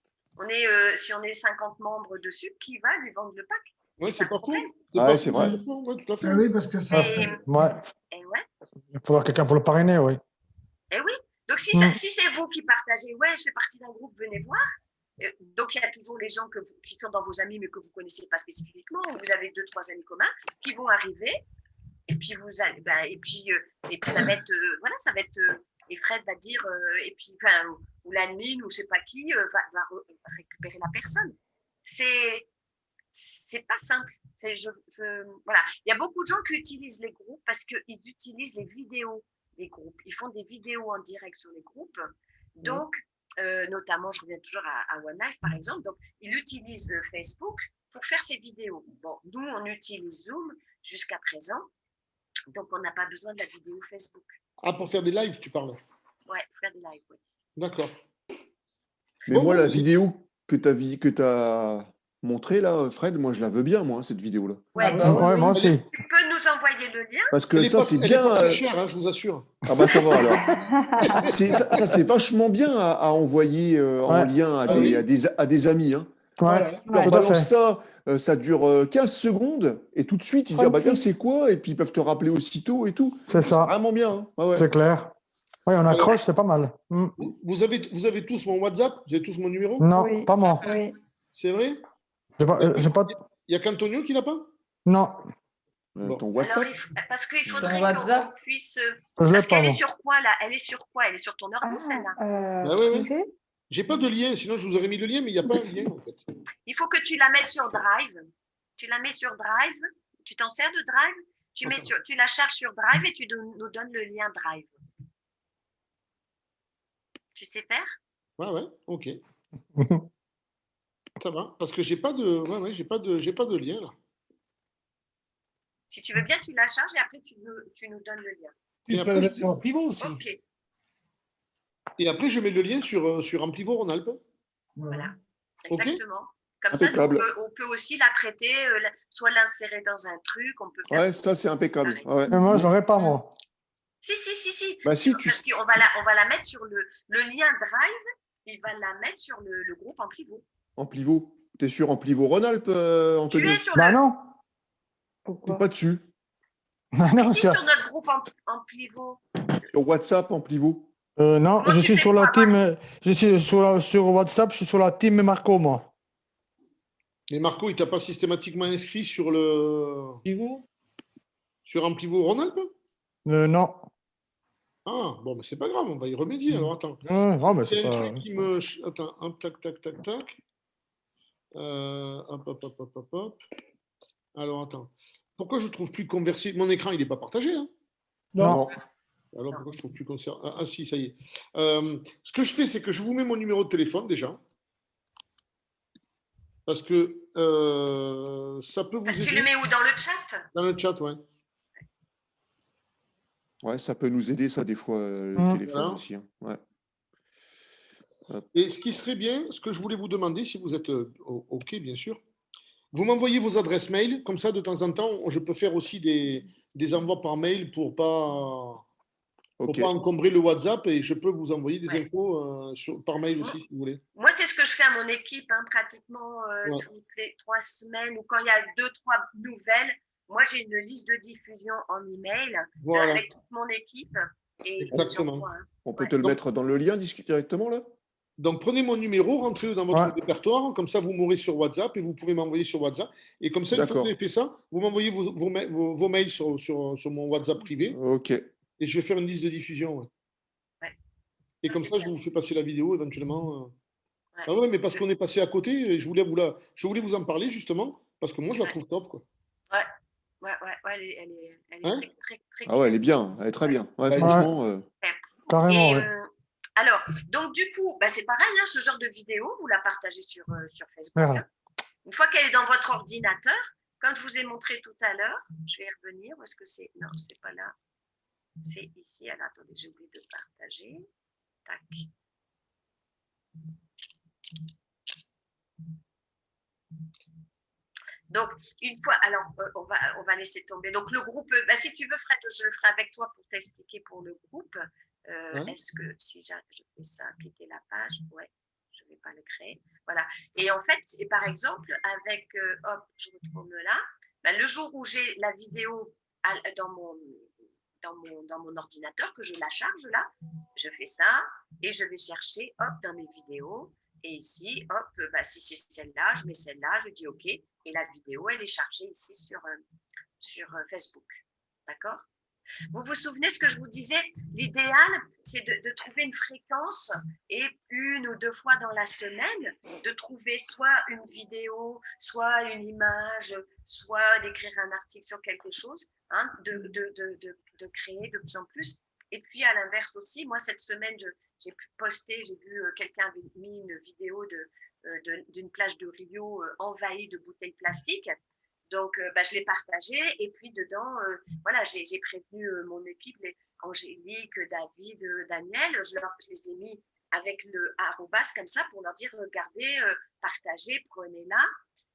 Si on est 50 membres dessus, qui va lui vendre le pack? Oui, c'est pas cool. Ah, c'est vrai. Oui, tout à fait. Ah oui, parce que ça. Ouais. Et ouais. Il faudra quelqu'un pour le parrainer, oui. Et oui. Donc, si c'est vous qui partagez, ouais, je fais partie d'un groupe, venez voir. Donc, il y a toujours les gens qui sont dans vos amis, mais que vous ne connaissez pas spécifiquement. Vous avez 2-3 amis communs qui vont arriver. Et puis, vous allez, et puis ça va être, ça va être, et Fred va dire, et puis, ou l'admin, ou je ne sais pas qui, va récupérer la personne. C'est pas simple. Voilà. Il y a beaucoup de gens qui utilisent les groupes parce qu'ils utilisent les vidéos des groupes. Ils font des vidéos en direct sur les groupes. Donc, notamment, je reviens toujours à One Life, par exemple. Donc, ils utilisent Facebook pour faire ces vidéos. Bon, nous, on utilise Zoom jusqu'à présent. Donc, on n'a pas besoin de la vidéo Facebook. Ah, pour faire des lives, tu parles? Ouais, faire des lives, oui. D'accord. Mais moi, la vidéo que tu as montrée, là, Fred, moi, je la veux bien, moi, cette vidéo-là. Ouais, Ouais, moi aussi. tu peux nous envoyer le lien? Parce que ça, c'est bien. Elle est pas très chère, hein, je vous assure. Ah bah ça va alors. Ça c'est vachement bien à envoyer en lien à des amis. Hein. Ouais, Tu leur tout à fait. balances ça, ça dure 15 secondes et tout de suite ils disent ah bah tiens c'est quoi et puis ils peuvent te rappeler aussitôt et tout. C'est ça. Vraiment bien. Hein. Ah ouais. C'est clair. Oui, on accroche, c'est pas mal. Vous avez tous mon WhatsApp? Vous avez tous mon numéro? Non, Oui. pas moi. Oui. C'est vrai? J'ai pas... Il n'y a qu'Antonio qui l'a pas? Non, Bon. Ton WhatsApp. Alors, parce qu'il faudrait WhatsApp. qu'on puisse. je l'ai Parce pas qu'elle est moi. sur quoi, là? Elle est sur quoi? Elle est sur ton ordi, celle-là? Ah oui. Privé. J'ai pas de lien, sinon je vous aurais mis le lien, mais il n'y a pas un lien en fait. Il faut que tu la mettes sur Drive. Tu la mets sur Drive. Tu t'en sers de Drive. Tu la charges sur Drive et tu nous donnes le lien Drive. Tu sais faire? Ouais, ok. Ça va, parce que j'ai pas de, j'ai pas de lien là. Si tu veux bien, tu la charges et après tu nous donnes le lien. Et Tu peux après, le mettre sur Privo aussi. Ok, et après, je mets le lien sur Amplivo Rhône-Alpes. voilà. Ok. Exactement. Comme Impeccable. ça, on peut aussi la traiter, soit l'insérer dans un truc, on peut faire Ouais, ça c'est impeccable. Ah ouais. Mais moi, je l'aurais pas moi. Si. Bah si tu. Parce qu'on va la mettre sur le lien Drive, il va la mettre sur le groupe Amplivo. Amplivo. T'es sur Amplivo Rhône-Alpes, Antonio? Tu es sur Bah non. T'es Pourquoi? pas dessus. Bah non, Si, sur notre groupe Amplivo. Sur WhatsApp, Amplivo. non, Comment je tu suis fais sur pour la avoir- team. Je suis sur WhatsApp, je suis sur la team Marco, moi. Mais Marco, il t'a pas systématiquement inscrit sur Privo. Amplivo Rhône-Alpes? Non. Ah, bon, mais c'est pas grave, on va y remédier. Alors attends. Non, mais Il y c'est a un pas. truc qui me. Attends, hop, tac. Hop. Alors attends. Pourquoi je ne trouve plus converser? Mon écran, il n'est pas partagé. Hein? Non. Alors pourquoi je ne trouve plus conservé? Ah si, ça y est. Ce que je fais, c'est que je vous mets mon numéro de téléphone déjà. Parce que ça peut vous aider. Tu le mets où? Dans le chat? Dans le chat, ouais. Ouais, ça peut nous aider ça des fois le téléphone Voilà. aussi. Hein. Ouais. Et ce qui serait bien, ce que je voulais vous demander, si vous êtes OK, bien sûr, vous m'envoyez vos adresses mail, comme ça de temps en temps, je peux faire aussi des envois par mail pour pas encombrer le WhatsApp et je peux vous envoyer des infos par mail aussi, si vous voulez. Moi, c'est ce que je fais à mon équipe, pratiquement toutes les 3 semaines, ou quand il y a 2-3 nouvelles. Moi, j'ai une liste de diffusion en email Voilà. avec toute mon équipe. Et Exactement. j'envoie, On peut te le mettre dans le lien directement là? Donc, prenez mon numéro, rentrez-le dans votre répertoire, comme ça, vous m'aurez sur WhatsApp et vous pouvez m'envoyer sur WhatsApp. Et comme ça, une fois que vous avez fait ça, vous m'envoyez vos mails sur mon WhatsApp privé. OK. Et je vais faire une liste de diffusion. Ouais. Et Ça, comme c'est ça, je bien. vous fais passer la vidéo éventuellement. Ouais. Ah ouais, mais parce qu'on est passé à côté, et je voulais vous en parler justement, parce que moi, je la trouve top, quoi. Ouais, elle est Hein? très Ah ouais, elle est claire. bien, elle est très bien. Ouais, Ouais. franchement. Carrément, Et, oui. alors, donc du coup, c'est pareil, hein, ce genre de vidéo, vous la partagez sur Facebook. Merde. Hein. Une fois qu'elle est dans votre ordinateur, comme je vous ai montré tout à l'heure, je vais y revenir. Où est-ce que c'est? Non, c'est pas là. C'est ici. Alors, attendez, j'ai oublié de partager. Tac. Donc, une fois, alors, on va laisser tomber. Donc, le groupe, si tu veux, Fred, je le ferai avec toi pour t'expliquer pour le groupe. Est-ce que si je fais ça, quitter la page, ouais, je ne vais pas le créer. Voilà. Et en fait, et par exemple, avec, hop, je retourne là, le jour où j'ai la vidéo dans mon ordinateur, que je la charge là, je fais ça et je vais chercher, hop, dans mes vidéos. Et ici, hop, si c'est celle-là, je mets celle-là, je dis OK. Et la vidéo, elle est chargée ici sur Facebook. D'accord? Vous vous souvenez ce que je vous disais? L'idéal, c'est de trouver une fréquence et 1 ou 2 fois dans la semaine, de trouver soit une vidéo, soit une image, soit d'écrire un article sur quelque chose, hein, de créer de plus en plus. Et puis, à l'inverse aussi, moi, cette semaine, j'ai pu poster, j'ai vu quelqu'un avait mis une vidéo d'une plage de Rio envahie de bouteilles plastiques. Donc, je l'ai partagé et puis dedans, voilà, j'ai prévenu mon équipe, Angélique, David, Daniel, je les ai mis avec le arrobas comme ça pour leur dire, regardez, partagez, prenez-la.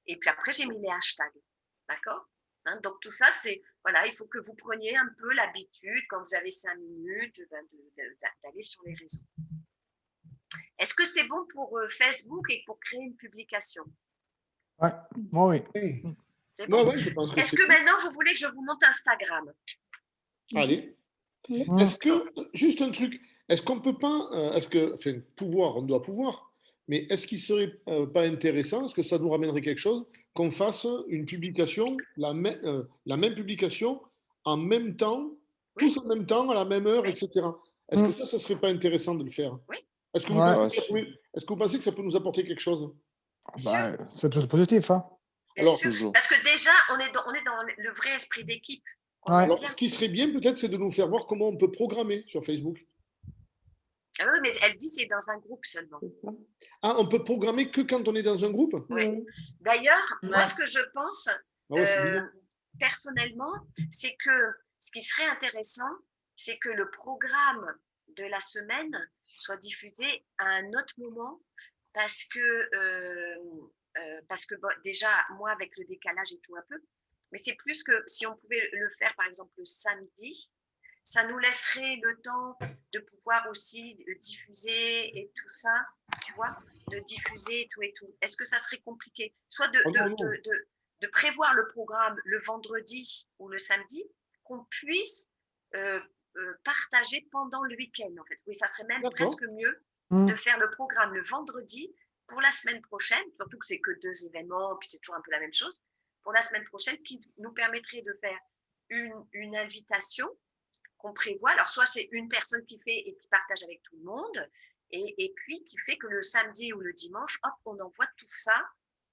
Et puis après, j'ai mis les hashtags. D'accord? Hein, donc, tout ça, c'est, voilà, il faut que vous preniez un peu l'habitude, quand vous avez 5 minutes, d'aller sur les réseaux. Est-ce que c'est bon pour Facebook et pour créer une publication? Ouais, oui. C'est bon. Ouais, je pense que Est-ce que maintenant, vous voulez que je vous monte Instagram? Allez. Est-ce que, juste un truc, est-ce qu'on peut pas, enfin, pouvoir, on doit pouvoir, mais est-ce qu'il serait pas intéressant, est-ce que ça nous ramènerait quelque chose, qu'on fasse une publication, la même publication, en même temps, tous en même temps, à la même heure, etc. Est-ce que ça serait pas intéressant de le faire? Oui. Est-ce que vous pensez que ça peut nous apporter quelque chose? C'est tout positif, hein. Bien sûr. Parce que déjà, on est dans le vrai esprit d'équipe. Alors, ce qui serait bien, peut-être, c'est de nous faire voir comment on peut programmer sur Facebook. Ah oui, mais elle dit c'est dans un groupe seulement. Ah, on peut programmer que quand on est dans un groupe? Oui. D'ailleurs, moi, ce que je pense, personnellement, c'est que ce qui serait intéressant, c'est que le programme de la semaine soit diffusé à un autre moment parce que déjà, moi, avec le décalage et tout un peu, mais c'est plus que si on pouvait le faire, par exemple, le samedi, ça nous laisserait le temps de pouvoir aussi diffuser et tout ça, tu vois, de diffuser et tout et tout. Est-ce que ça serait compliqué? Soit de prévoir le programme le vendredi ou le samedi, qu'on puisse partager pendant le week-end, en fait. Oui, ça serait même presque mieux de faire le programme le vendredi pour la semaine prochaine, surtout que c'est que 2 événements, puis c'est toujours un peu la même chose, pour la semaine prochaine, qui nous permettrait de faire une invitation qu'on prévoit. Alors, soit c'est une personne qui fait et qui partage avec tout le monde, et puis qui fait que le samedi ou le dimanche, hop, on envoie tout ça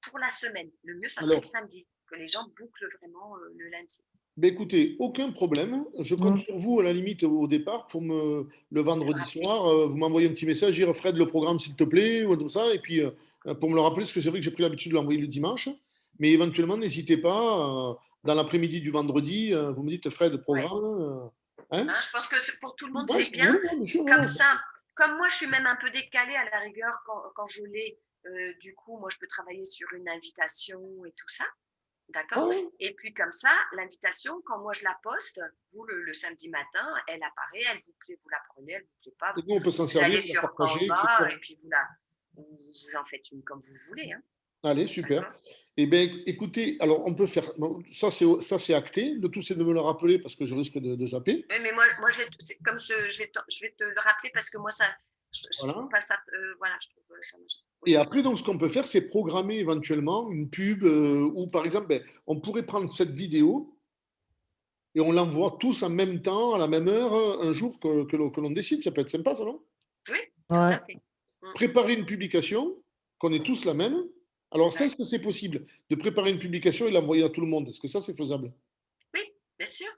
pour la semaine. Le mieux, ça serait le samedi, que les gens bouclent vraiment le lundi. Ben écoutez, aucun problème. Je compte sur vous, à la limite, au départ, pour le vendredi soir, vous m'envoyez un petit message, dire Fred, le programme, s'il te plaît, ou comme ça, et puis pour me le rappeler, parce que c'est vrai que j'ai pris l'habitude de l'envoyer le dimanche, mais éventuellement, n'hésitez pas, dans l'après-midi du vendredi, vous me dites Fred, programme. Je pense que pour tout le monde, c'est bien. Comme ça, comme moi, je suis même un peu décalée à la rigueur quand je l'ai, du coup, moi, je peux travailler sur une invitation et tout ça. D'accord. Et puis comme ça, l'invitation, quand moi je la poste, vous le samedi matin, elle apparaît, elle vous plaît, vous la prenez, elle vous plaît pas, vous allez sur Canva et puis vous en faites une comme vous voulez. Hein. Allez, super. Eh bien, écoutez, alors on peut faire, ça c'est acté, le tout c'est de me le rappeler parce que je risque de zapper. Oui, mais moi comme je vais te le rappeler parce que moi ça, Je trouve pas ça, voilà, je trouve ça. Et après, donc, ce qu'on peut faire, c'est programmer éventuellement une pub ou, par exemple, on pourrait prendre cette vidéo et on l'envoie tous en même temps, à la même heure, un jour que l'on décide. Ça peut être sympa, ça, non? Oui, tout à fait. Préparer une publication, qu'on ait tous la même. Alors, ça, est-ce que c'est possible de préparer une publication et l'envoyer à tout le monde? Est-ce que ça, c'est faisable? Oui, bien sûr.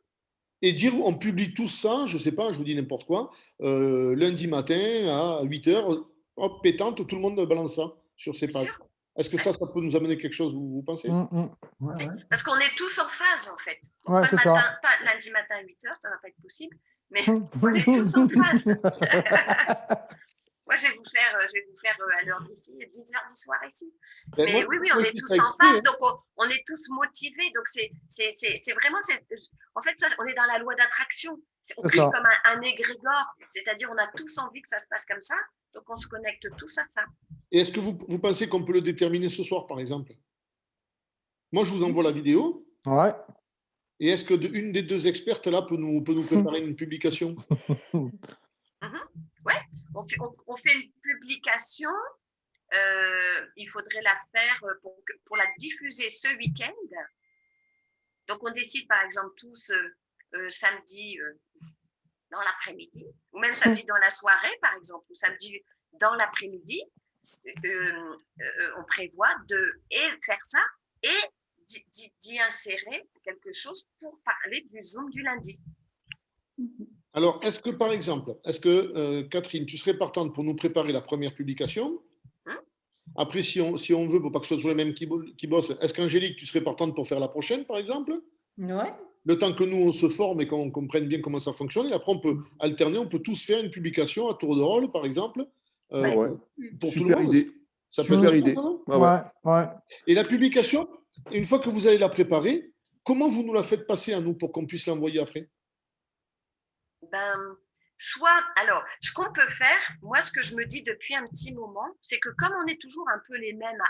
Et dire, on publie tout ça, je ne sais pas, je vous dis n'importe quoi, lundi matin à 8 heures, hop, pétante, tout le monde balance ça sur ses pages. Est-ce que ça peut nous amener quelque chose, vous pensez? Oui, parce qu'on est tous en phase, en fait. Donc, Ouais, pas, c'est le matin, ça. pas lundi matin à 8 heures, ça ne va pas être possible, mais on est tous en phase. Moi, je vais vous faire à l'heure d'ici, 10 heures du soir ici. Ben Mais moi, oui, on est tous en phase, donc on est tous motivés. Donc, c'est vraiment, en fait, ça, on est dans la loi d'attraction. On crée comme un égrégore, c'est-à-dire on a tous envie que ça se passe comme ça, donc on se connecte tous à ça. Et est-ce que vous pensez qu'on peut le déterminer ce soir, par exemple? Moi, je vous envoie la vidéo. Ouais. Et est-ce qu'une des deux expertes là peut nous préparer une publication? Ouais, on fait une publication. Il faudrait la faire pour la diffuser ce week-end. Donc, on décide par exemple tous samedi dans l'après-midi, ou même samedi dans la soirée, par exemple, ou samedi dans l'après-midi. On prévoit de faire ça et d'y insérer quelque chose pour parler du Zoom du lundi. Alors, est-ce que, par exemple, Catherine, tu serais partante pour nous préparer la première publication? Après, si on veut, pour pas que ce soit toujours les mêmes qui bossent, est-ce qu'Angélique, tu serais partante pour faire la prochaine, par exemple? Ouais. Le temps que nous, on se forme et qu'on comprenne bien comment ça fonctionne. Et après, on peut alterner, on peut tous faire une publication à tour de rôle, par exemple. Pour tout le monde. Idée. Ça peut être idée. Ouais. Et la publication, une fois que vous allez la préparer, comment vous nous la faites passer à nous pour qu'on puisse l'envoyer après? Alors, ce qu'on peut faire, moi, ce que je me dis depuis un petit moment, c'est que comme on est toujours un peu les mêmes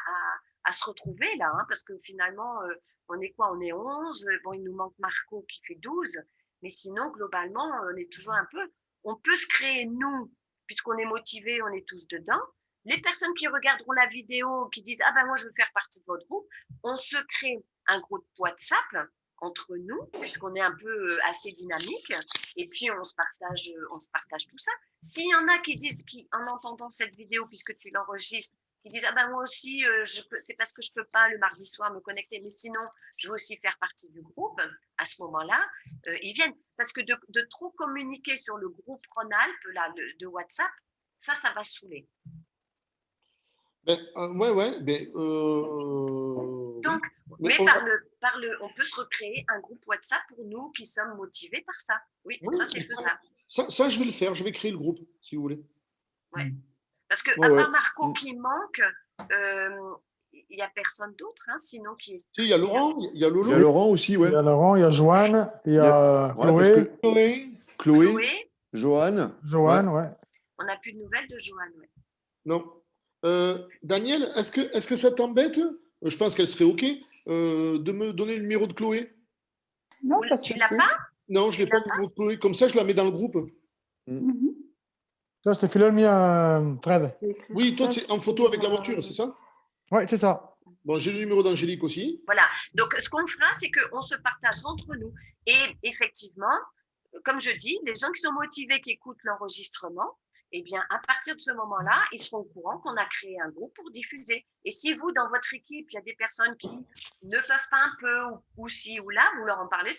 à se retrouver là, parce que finalement, on est quoi? On est 11, bon, il nous manque Marco qui fait 12, mais sinon, globalement, on est toujours un peu, on peut se créer, nous, puisqu'on est motivés, on est tous dedans. Les personnes qui regarderont la vidéo, qui disent « Ah ben moi, je veux faire partie de votre groupe », on se crée un groupe WhatsApp entre nous, puisqu'on est un peu assez dynamique, et puis on se partage tout ça. S'il y en a qui disent, en entendant cette vidéo, puisque tu l'enregistres, qui disent « Ah ben moi aussi, c'est parce que je ne peux pas le mardi soir me connecter, mais sinon, je veux aussi faire partie du groupe », à ce moment-là, ils viennent. Parce que de trop communiquer sur le groupe Rhône-Alpes de WhatsApp, ça va saouler. Donc, on peut se recréer un groupe WhatsApp pour nous qui sommes motivés par ça. Oui, ça c'est faisable. Ça, je vais le faire. Je vais créer le groupe, si vous voulez. Ouais. Parce que à part Marco qui manque, il n'y a personne d'autre, sinon qui est. Si, il y a Laurent, il y a Lolo. Il y a Laurent aussi, ouais. Il y a Laurent, il y a Joanne, il y a Chloé, Joanne. Joanne, ouais. On n'a plus de nouvelles de Joanne, ouais. Non. Daniel, est-ce que ça t'embête? Je pense qu'elle serait OK de me donner le numéro de Chloé. Non, tu l'as pas? Non, je n'ai pas le numéro de Chloé. Comme ça, je la mets dans le groupe. Ça, je te file le mien, Fred. Oui, toi, c'est en photo avec la voiture, c'est ça? Oui, c'est ça. Bon, j'ai le numéro d'Angélique aussi. Voilà. Donc, ce qu'on fera, c'est qu'on se partage entre nous. Et effectivement, comme je dis, les gens qui sont motivés, qui écoutent l'enregistrement, eh bien, à partir de ce moment-là, ils seront au courant qu'on a créé un groupe pour diffuser. Et si vous, dans votre équipe, il y a des personnes qui ne peuvent pas un peu, ou ci ou là, vous leur en parlez,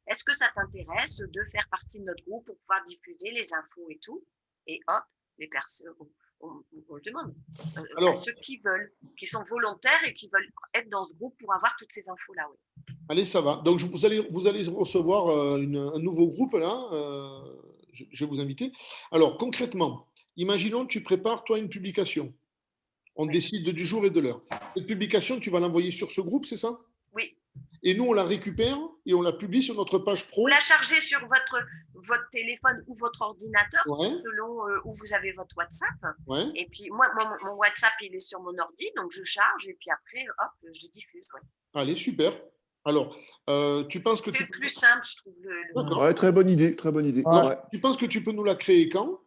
est-ce que ça t'intéresse de faire partie de notre groupe pour pouvoir diffuser les infos et tout? Et hop, les personnes, on le demande. À ceux qui veulent, qui sont volontaires et qui veulent être dans ce groupe pour avoir toutes ces infos-là. Oui. Allez, ça va. Donc, vous allez recevoir un nouveau groupe, là. Je vais vous inviter. Alors, concrètement, imaginons que tu prépares, toi, une publication. On décide du jour et de l'heure. Cette publication, tu vas l'envoyer sur ce groupe, c'est ça? Oui. Et nous, on la récupère et on la publie sur notre page pro. Vous la chargez sur votre téléphone ou votre ordinateur, selon où vous avez votre WhatsApp. Ouais. Et puis, moi, mon WhatsApp, il est sur mon ordi, donc je charge et puis après, hop, je diffuse. Ouais. Allez, super. Alors, tu penses que c'est le plus simple, je trouve. D'accord. Ouais, très bonne idée, très bonne idée. Alors, tu penses que tu peux nous la créer quand?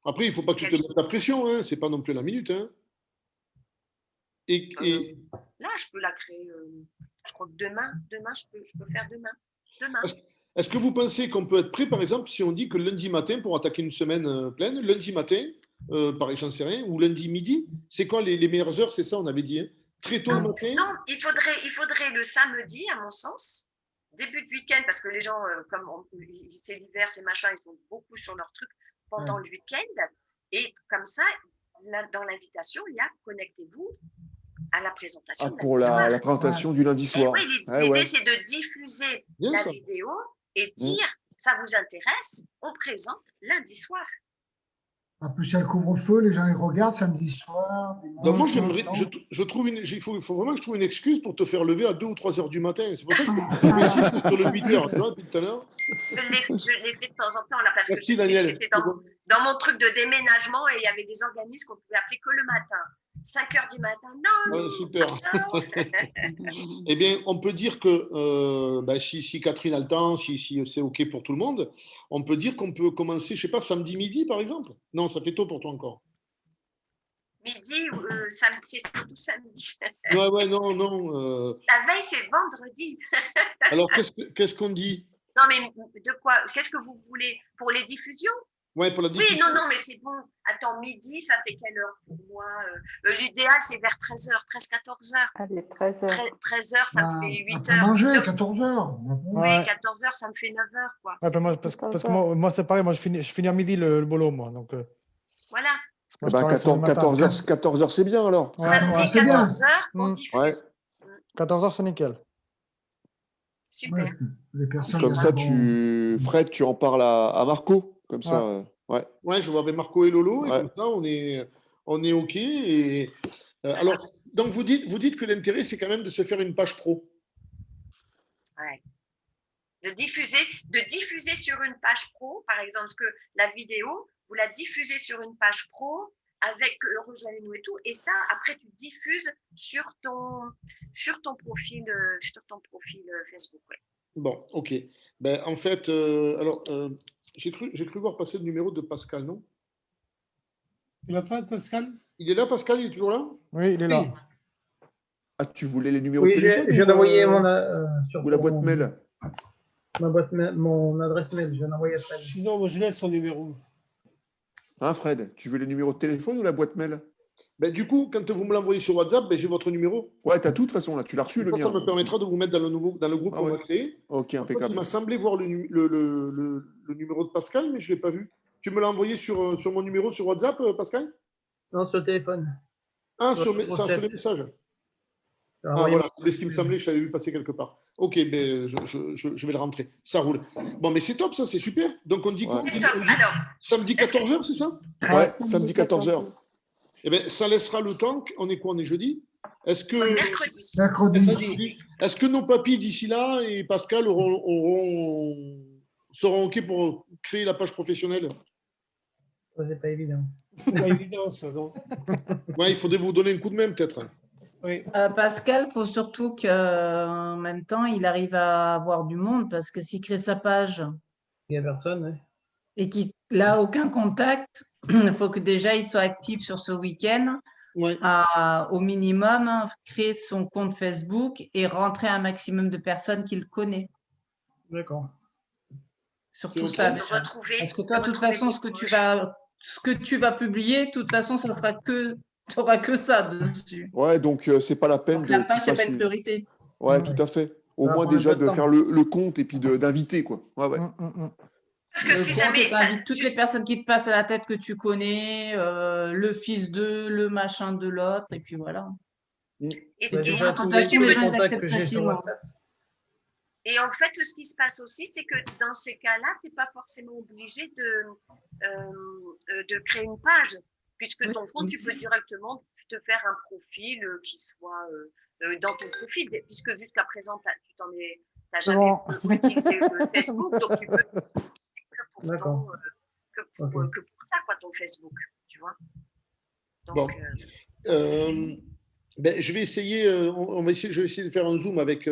Après, il ne faut pas que tu te mettes la pression, hein. Ce n'est pas non plus la minute. Hein. Là, je peux la créer, je crois que demain, je peux faire demain. Est-ce que vous pensez qu'on peut être prêt, par exemple, si on dit que lundi matin, pour attaquer une semaine pleine, lundi matin, pareil, j'en sais rien, ou lundi midi, c'est quoi les meilleures heures? C'est ça, on avait dit, hein? Très tôt le matin? Non, il faudrait le samedi, à mon sens, début de week-end, parce que les gens, comme c'est l'hiver, c'est machin, ils sont beaucoup sur leur truc pendant le week-end. Et comme ça, dans l'invitation, il y a connectez-vous à la présentation. Pour la présentation du lundi soir. L'idée, c'est de diffuser la vidéo et dire ça vous intéresse, on présente lundi soir. En plus, il y a le couvre-feu, les gens ils regardent samedi soir. Moi, je trouve il faut vraiment que je trouve une excuse pour te faire lever à 2 ou 3 heures du matin. C'est pour ça que je suis sur le 8 heures, tu vois, depuis tout à l'heure. Je l'ai fait de temps en temps, là, parce que j'étais dans mon truc de déménagement et il y avait des organismes qu'on pouvait appeler que le matin. 5 heures du matin, non. Super. Eh bien, on peut dire que si Catherine a le temps, si c'est OK pour tout le monde, on peut dire qu'on peut commencer, je ne sais pas, samedi midi, par exemple. Non, ça fait tôt pour toi encore. Midi, c'est surtout samedi. Non. La veille, c'est vendredi. Alors, qu'est-ce qu'on dit? Non, mais de quoi? Qu'est-ce que vous voulez? Pour les diffusions? Ouais, pour la diffusion. Oui, non, mais c'est bon. Attends, midi, ça fait quelle heure pour moi? L'idéal, c'est vers 13h, 13-14h. Allez, 13h. 13h, ça me fait 8h. Manger, 14h. Oui, 14h, ça me fait 9h, quoi. Parce que moi, c'est pareil, moi, je finis à midi le boulot, moi. Donc, voilà. 14h, c'est bien, alors. Samedi, 14h, on diffuse. 14h, c'est nickel. Super. Comme ça, Fred, tu en parles à Marco. Comme ça, ouais, je vois avec Marco et Lolo, et comme ça, on est OK. Et, alors, donc, vous dites que l'intérêt, c'est quand même de se faire une page pro. Ouais. De diffuser sur une page pro, par exemple, parce que la vidéo, vous la diffusez sur une page pro avec rejoignez-nous et tout, et ça, après, tu diffuses sur ton profil Facebook. Ouais. Bon, OK. Ben, en fait, j'ai cru voir passer le numéro de Pascal, non? Tu l'as pas, Pascal? Il est là, Pascal? Il est toujours là? Oui, il est là. Ah, tu voulais les numéros de téléphone? Je viens d'envoyer ou la boîte mail? Mon adresse mail, je viens d'envoyer ça. Sinon, moi, je laisse son numéro. Hein, Fred, tu veux les numéros de téléphone ou la boîte mail? Ben, du coup, quand vous me l'envoyez sur WhatsApp, j'ai votre numéro. Ouais, tu as tout de toute façon, là, tu l'as reçu, le mien. Ça me permettra de vous mettre dans le groupe qu'on va créer. Ok, impeccable. Il m'a semblé voir le numéro de Pascal, mais je ne l'ai pas vu. Tu me l'as envoyé sur mon numéro sur WhatsApp, Pascal? Non, sur le téléphone. Ah, sur les messages. Ah, voilà, c'est ce qui me semblait, je l'avais vu passer quelque part. Ok, ben, je vais le rentrer. Ça roule. Bon, mais c'est top, ça, c'est super. Donc, on dit quoi? Samedi 14h, c'est ça? Ouais, samedi 14h. Eh bien, ça laissera le temps. On est quoi? On est jeudi? Est-ce que mercredi. Est-ce que nos papis d'ici là et Pascal seront OK pour créer la page professionnelle? C'est pas évident. C'est pas évident, ça, non? Ouais, il faudrait vous donner un coup de main, peut-être. Oui. Pascal, il faut surtout qu'en même temps, il arrive à avoir du monde, parce que s'il crée sa page il n'y a personne, et qu'il n'a aucun contact, il faut que déjà il soit actif sur ce week-end, au minimum, créer son compte Facebook et rentrer un maximum de personnes qu'il connaît. D'accord. Surtout ça. Parce que toi, de toute façon, ce que tu vas publier, de toute façon, ça sera que tu n'auras que ça dessus. Ouais, donc c'est pas la peine donc, la page, c'est pas une priorité. Ouais, tout à fait. Au moins déjà de faire le compte et puis d'inviter, quoi. Ouais. Parce que si jamais t'invites toutes les personnes qui te passent à la tête que tu connais, le fils d'eux, le machin de l'autre, et puis voilà. Et en fait, ce qui se passe aussi, c'est que dans ces cas-là, tu n'es pas forcément obligé de créer une page, puisque ton compte, tu peux directement te faire un profil qui soit dans ton profil, puisque jusqu'à présent, tu n'as jamais utilisé Facebook, donc tu peux que pour ça, quoi, ton Facebook, tu vois. Donc, je vais essayer, je vais essayer de faire un zoom avec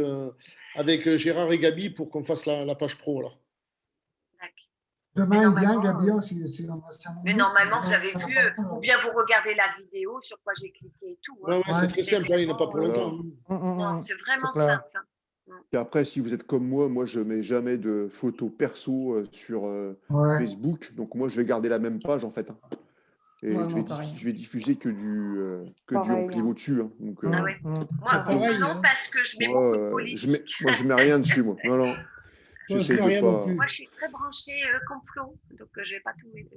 Gérard et Gabi pour qu'on fasse la page pro, alors. Demain, il vient, normalement, Gabi, si on a 5 mais minutes. normalement, vous avez vu, ou bien vous regardez la vidéo sur quoi j'ai cliqué et tout. Ouais, Hein. ouais, c'est très simple, hein, il n'a pas pour vraiment, longtemps. non, c'est vraiment clair. simple. Hein. Et après, si vous êtes comme moi, je mets jamais de photos perso sur Ouais. Facebook. Donc, moi, je vais garder la même page, en fait, hein. Et Ouais, je moi, vais, pareil. je vais diffuser que du Pareil, Amplivo hein. dessus, hein. Donc, Ah ouais. C'est Moi, pareil, non, hein. parce que je mets moi, beaucoup de je mets politique. rien dessus, moi. Non, non. Moi, je J'essaie mets de rien non pas. plus. Moi, je suis très branchée complot, donc je vais pas tout mettre.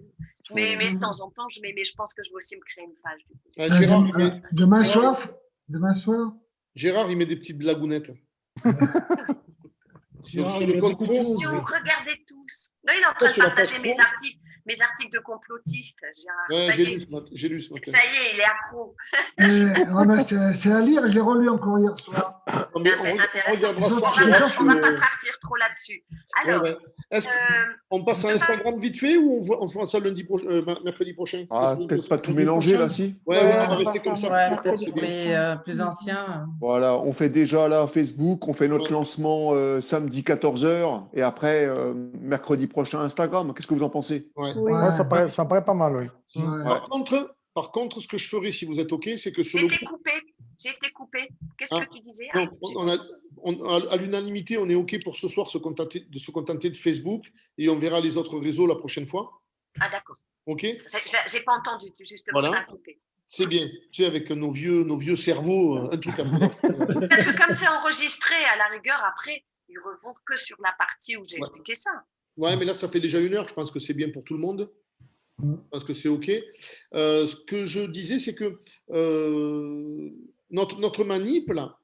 Mais de temps en temps, je mets, mais je pense que je vais aussi me créer une page. Du coup. Ah, Gérard, Demain soir, Gérard, il met des petites blagounettes. Gérard, sur il le met compte beaucoup de pro, choses. Attention, regardez tous. Non, il est en train de sur la page partager pro. mes articles de complotistes, Gérard. Ouais, Ça j'ai y est, lu ce matin. ça y est, il est accro. c'est à lire, je l'ai relu encore hier soir. Non, mais Intéressant. regardera On ça, ne Gérard, va sur pas le- partir trop là-dessus. Ouais, Alors, ouais. Est-ce qu'on passe à je Instagram vite fait ou on fera ça mercredi prochain? Ah, peut-être pas tout Mercredi mélanger, prochain. là, si. Ouais, Ouais, on on va va rester comme faire ça. Ouais, mercredi c'est pour bien. les plus anciens. Voilà, on fait déjà là Facebook, on fait notre Ouais. lancement samedi 14h et après mercredi prochain Instagram. Qu'est-ce que vous en pensez? Ouais. Oui. Ouais, ça me paraît pas mal, oui. Ouais. Par contre, ce que je ferai, si vous êtes OK, c'est que sur j'ai le été coupée. J'ai été coupée. Qu'est-ce Ah, que tu disais? non, à l'unanimité, on est OK pour ce soir se contenter de Facebook et on verra les autres réseaux la prochaine fois. Ah, d'accord. OK? J'ai pas entendu, justement, Voilà. ça a coupé. C'est bien. Tu sais, avec nos vieux cerveaux, un truc à me Parce que comme c'est enregistré, à la rigueur, après, ils revont que sur la partie où j'ai expliqué ça. Ouais, mais là, ça fait déjà 1 heure. Je pense que c'est bien pour tout le monde. Je pense que c'est OK. Ce que je disais, c'est que notre manip, là,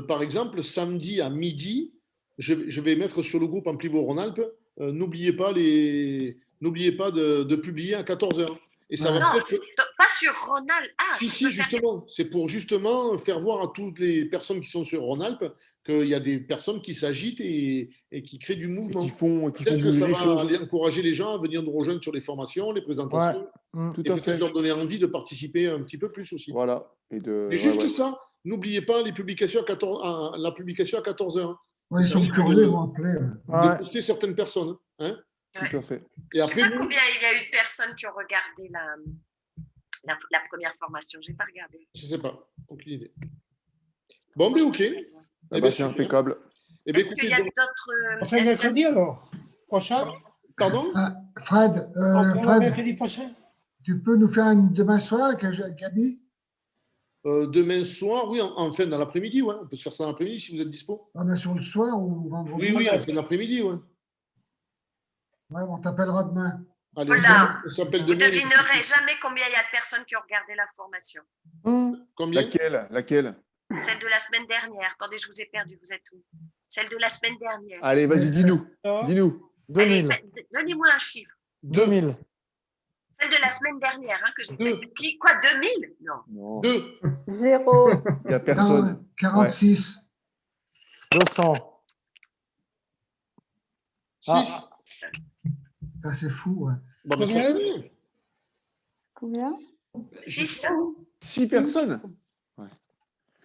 par exemple, samedi à midi, je vais mettre sur le groupe Amplivo Rhône-Alpes, n'oubliez pas de publier à 14h. Et ça va Non, peut-être. pas sur Ronald. Ah, Si, justement. C'est pour justement faire voir à toutes les personnes qui sont sur Rhône-Alpes qu'il y a des personnes qui s'agitent et qui créent du mouvement. Qui font Peut-être que bouger ça les va choses. aller encourager les gens à venir nous rejoindre sur les formations, les présentations, Tout et à peut-être fait. leur donner envie de participer un petit peu plus aussi. Voilà. Mais juste ça, n'oubliez pas les publications la publication à 14h. Ouais, ils sont curieux, ils vont appeler. De poster certaines personnes. Hein. Tout à fait. Et je ne après, sais pas combien il y a eu de personnes qui ont regardé la première formation. Je n'ai pas regardé. je ne sais pas. Aucune idée. Bon, mais OK. Ah bah, c'est impeccable. Eh bien, Est-ce qu'il y a écoutez, d'autres. On fait mercredi alors? Prochain? pardon? Fred, On va mercredi prochain? tu peux nous faire une demain soir avec Gabi? Demain soir, oui, enfin dans l'après-midi, ouais. On peut se faire ça dans l'après-midi si vous êtes dispo. Ah ben, sur le soir ou vendredi? Oui, en fin d'après-midi, ouais. Ouais, on t'appellera demain. Allez, Voilà. on s'appelle Vous ne demain. devinerez jamais combien il y a de personnes qui ont regardé la formation. Combien? Laquelle? Celle de la semaine dernière. Attendez, je vous ai perdu. Vous êtes où? Celle de la semaine dernière. Allez, vas-y, dis-nous. Dis-nous. Allez, 2000. donnez-moi un chiffre. 2000. Celle de la semaine dernière hein, que j'ai Deux. faite. Qui? Quoi, 2000? Non. Non. 2. 0. Il n'y a personne. 46. 200. 6. Ah. Ah, c'est fou, ouais. Bon, mais Combien? très bien. Combien? 6. 6 personnes.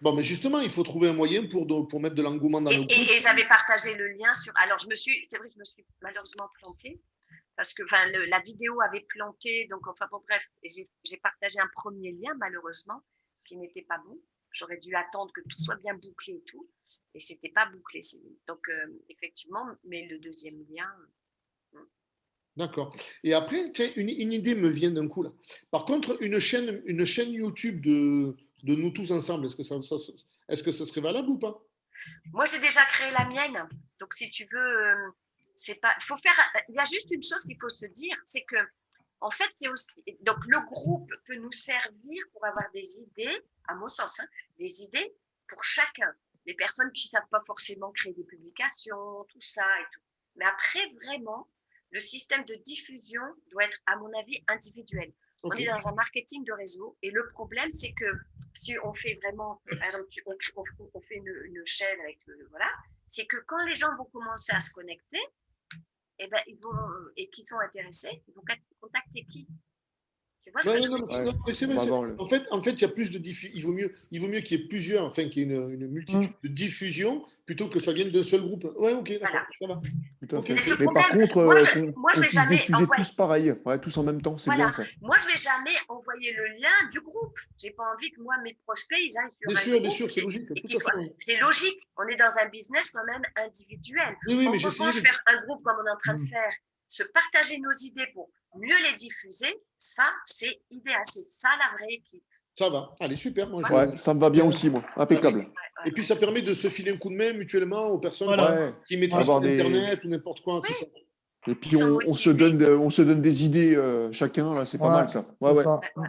Bon, mais justement, il faut trouver un moyen pour mettre de l'engouement dans le groupe. Et j'avais partagé le lien sur. Alors, c'est vrai que je me suis malheureusement plantée parce que la vidéo avait planté. Donc, enfin, bon, bref, j'ai partagé un premier lien, malheureusement, qui n'était pas bon. J'aurais dû attendre que tout soit bien bouclé et tout. Et ce n'était pas bouclé. Donc, effectivement, mais le deuxième lien. D'accord. Et après, tiens, une idée me vient d'un coup là. Par contre, une chaîne YouTube de nous tous ensemble, est-ce que ça serait valable ou pas? Moi, j'ai déjà créé la mienne. Donc, si tu veux, c'est pas. Il y a juste une chose qu'il faut se dire, c'est que, en fait, c'est aussi. Donc, le groupe peut nous servir pour avoir des idées, à mon sens, hein, des idées pour chacun. Les personnes qui ne savent pas forcément créer des publications, tout ça et tout. Mais après, vraiment, le système de diffusion doit être, à mon avis, individuel. Okay. On est dans un marketing de réseau et le problème, c'est que si on fait vraiment, par exemple, on fait une chaîne avec voilà, c'est que quand les gens vont commencer à se connecter, et qu'ils sont intéressés, ils vont contacter qui? Tu vois ce que je veux Non, dire? non, mais c'est vrai, On va c'est- voir le- En fait, il y a plus de il vaut mieux qu'il y ait plusieurs, enfin, qu'il y ait une multitude de diffusions plutôt que ça vienne d'un seul groupe. Ouais, ok, d'accord, ça va. Tout à Ok. fait. C'est le Mais par problème. contre, Moi, je qu'on vais qu'on puisse jamais diffuser envoyer. tous pareil, ouais, tous en même temps, c'est Voilà. bien ça. Moi, je vais jamais envoyer le lien du groupe. J'ai pas envie que moi, mes prospects, ils aillent sur Bien un sûr, groupe c'est logique. et Tout qu'ils à soient. fait. C'est logique. On est dans un business quand même individuel. Oui, oui, En mais j'essayais revanche, de. faire un groupe comme on est en train de faire, se partager nos idées pour mieux les diffuser, ça, c'est idéal. C'est ça la vraie équipe. Ça va. Allez, super. Moi, je- Ouais, ça me va bien aussi, moi. Impeccable. Et puis, ça permet de se filer un coup de main mutuellement aux personnes Voilà. Ouais. qui maîtrisent Avoir pas des- Internet ou n'importe quoi. Tout ça. Et puis, Ils sont on se motivés. on se donne des idées chacun, là, c'est pas mal ça. Ouais, c'est ouais. ça. Ouais.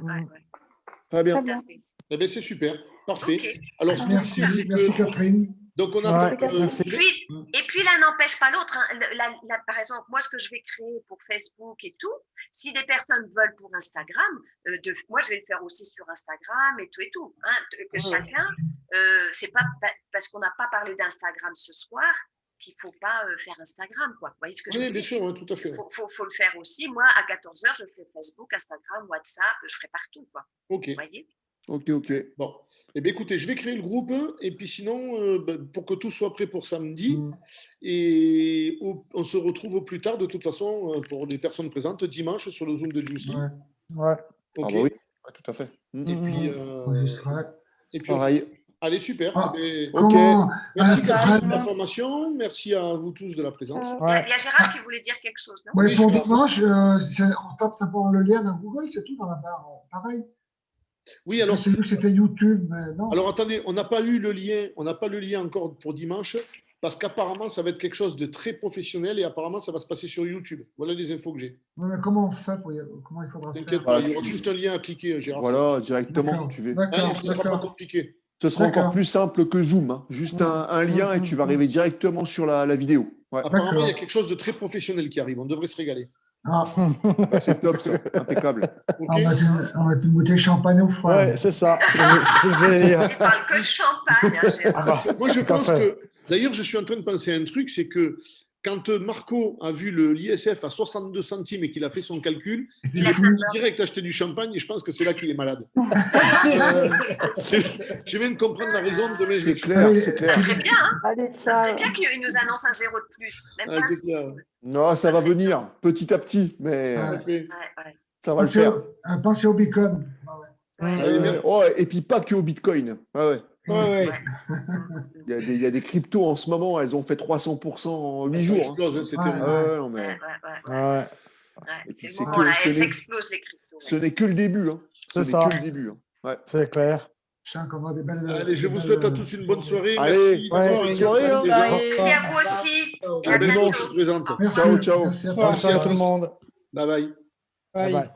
Très bien. Très Tout bien. à fait. Eh bien, c'est super. Parfait. Ok. Alors, ce que Merci, je dis, c'est que- merci Catherine. Donc, on Ouais, attend. merci. Et puis l'un n'empêche pas l'autre. Hein. Par exemple, moi, ce que je vais créer pour Facebook et tout, si des personnes veulent pour Instagram, moi, je vais le faire aussi sur Instagram et tout. Hein, que chacun, c'est pas parce qu'on n'a pas parlé d'Instagram ce soir qu'il ne faut pas faire Instagram. Quoi. Vous voyez ce que je veux Oui, bien dire? sûr, ouais, tout à fait. Il faut le faire aussi. Moi, à 14h, je ferai Facebook, Instagram, WhatsApp, je ferai partout. Quoi. Ok. Vous voyez? Ok, ok. Bon. Eh bien, écoutez, je vais créer le groupe et puis sinon, pour que tout soit prêt pour samedi. Et on se retrouve au plus tard, de toute façon, pour les personnes présentes, dimanche sur le Zoom de Juicy. Ouais, Ouais. Ah Ok. bah oui, ouais, tout à fait. Et puis, j'y serai. et puis on Pareil. fait- Allez, super. Ah, Eh bien, Ok. Comment merci Catherine, Catherine pour l'information. Merci à vous tous de la présence. Ouais. Il y a Gérard qui voulait dire quelque chose, non? ouais, Oui, pour Gérard. dimanche, on tape simplement le lien dans Google, c'est tout dans la barre. Pareil. Oui, Parce alors, que c'est vu que c'était YouTube, mais non. alors attendez, on n'a pas eu le lien, on n'a pas le lien encore pour dimanche, parce qu'apparemment, ça va être quelque chose de très professionnel et apparemment, ça va se passer sur YouTube. Voilà les infos que j'ai. Ouais, mais comment on fait comment il faudra T'inquiète faire? pas, Ah, il y aura tu- juste un lien à cliquer, Gérard. Voilà, directement, D'accord, tu veux. d'accord, Ce ne sera pas d'accord. compliqué. Ce sera encore D'accord. plus simple que Zoom, hein. Juste un lien et tu vas arriver directement sur la vidéo. Ouais. Apparemment, il y a D'accord. quelque chose de très professionnel qui arrive. On devrait se régaler. Ah, Bah, c'est top, ça. Impeccable. Ok. on va te goûter champagne au foie. Ouais, c'est ça. C'est ce que j'allais dire. Il parle que de champagne, hein, Ah Gérard. bah, Moi, je tout à pense fait. que, d'ailleurs, je suis en train de penser à un truc, c'est que quand Marco a vu l'ISF à 62 centimes et qu'il a fait son calcul, il a est fait peur. direct acheter du champagne et je pense que c'est là qu'il est malade. Je viens de comprendre la raison de mes C'est clair, c'est Ça clair. serait bien, hein? Allez, Ça serait ciao. bien qu'il nous annonce un zéro de plus. Même Ah, pas un c'est clair. centime. Non, ça va venir petit à petit, mais Ouais. Tout à fait. Ouais. ça va le faire. Pensez au bacon. Ah ouais. Allez, merci. Oh, et puis pas que au Bitcoin. Ouais, ouais. Ouais. Il y a des cryptos en ce moment, elles ont fait 300% en 8 Ça jours. Hein. explose, hein, c'est Ouais. terrible. Ah ouais, non, mais Ouais. Ouais. Et C'est puis le c'est moment, que- là. ce Elles n'est- explosent, les cryptos. ce n'est que le début. Hein. Ce C'est n'est ça. que le début. Hein. Ouais. C'est clair. Je sens qu'on va des belles. Allez, je des vous belles, souhaite à tous une bonne soirée. Allez, Merci. ouais, Bonne soirée, hein. déjà. Merci à vous aussi. Et à À dimanche. bientôt. présente. Merci. Ciao, ciao. Merci à Bonne tous. soirée à tout le monde. Bye bye. Bye Bye. bye.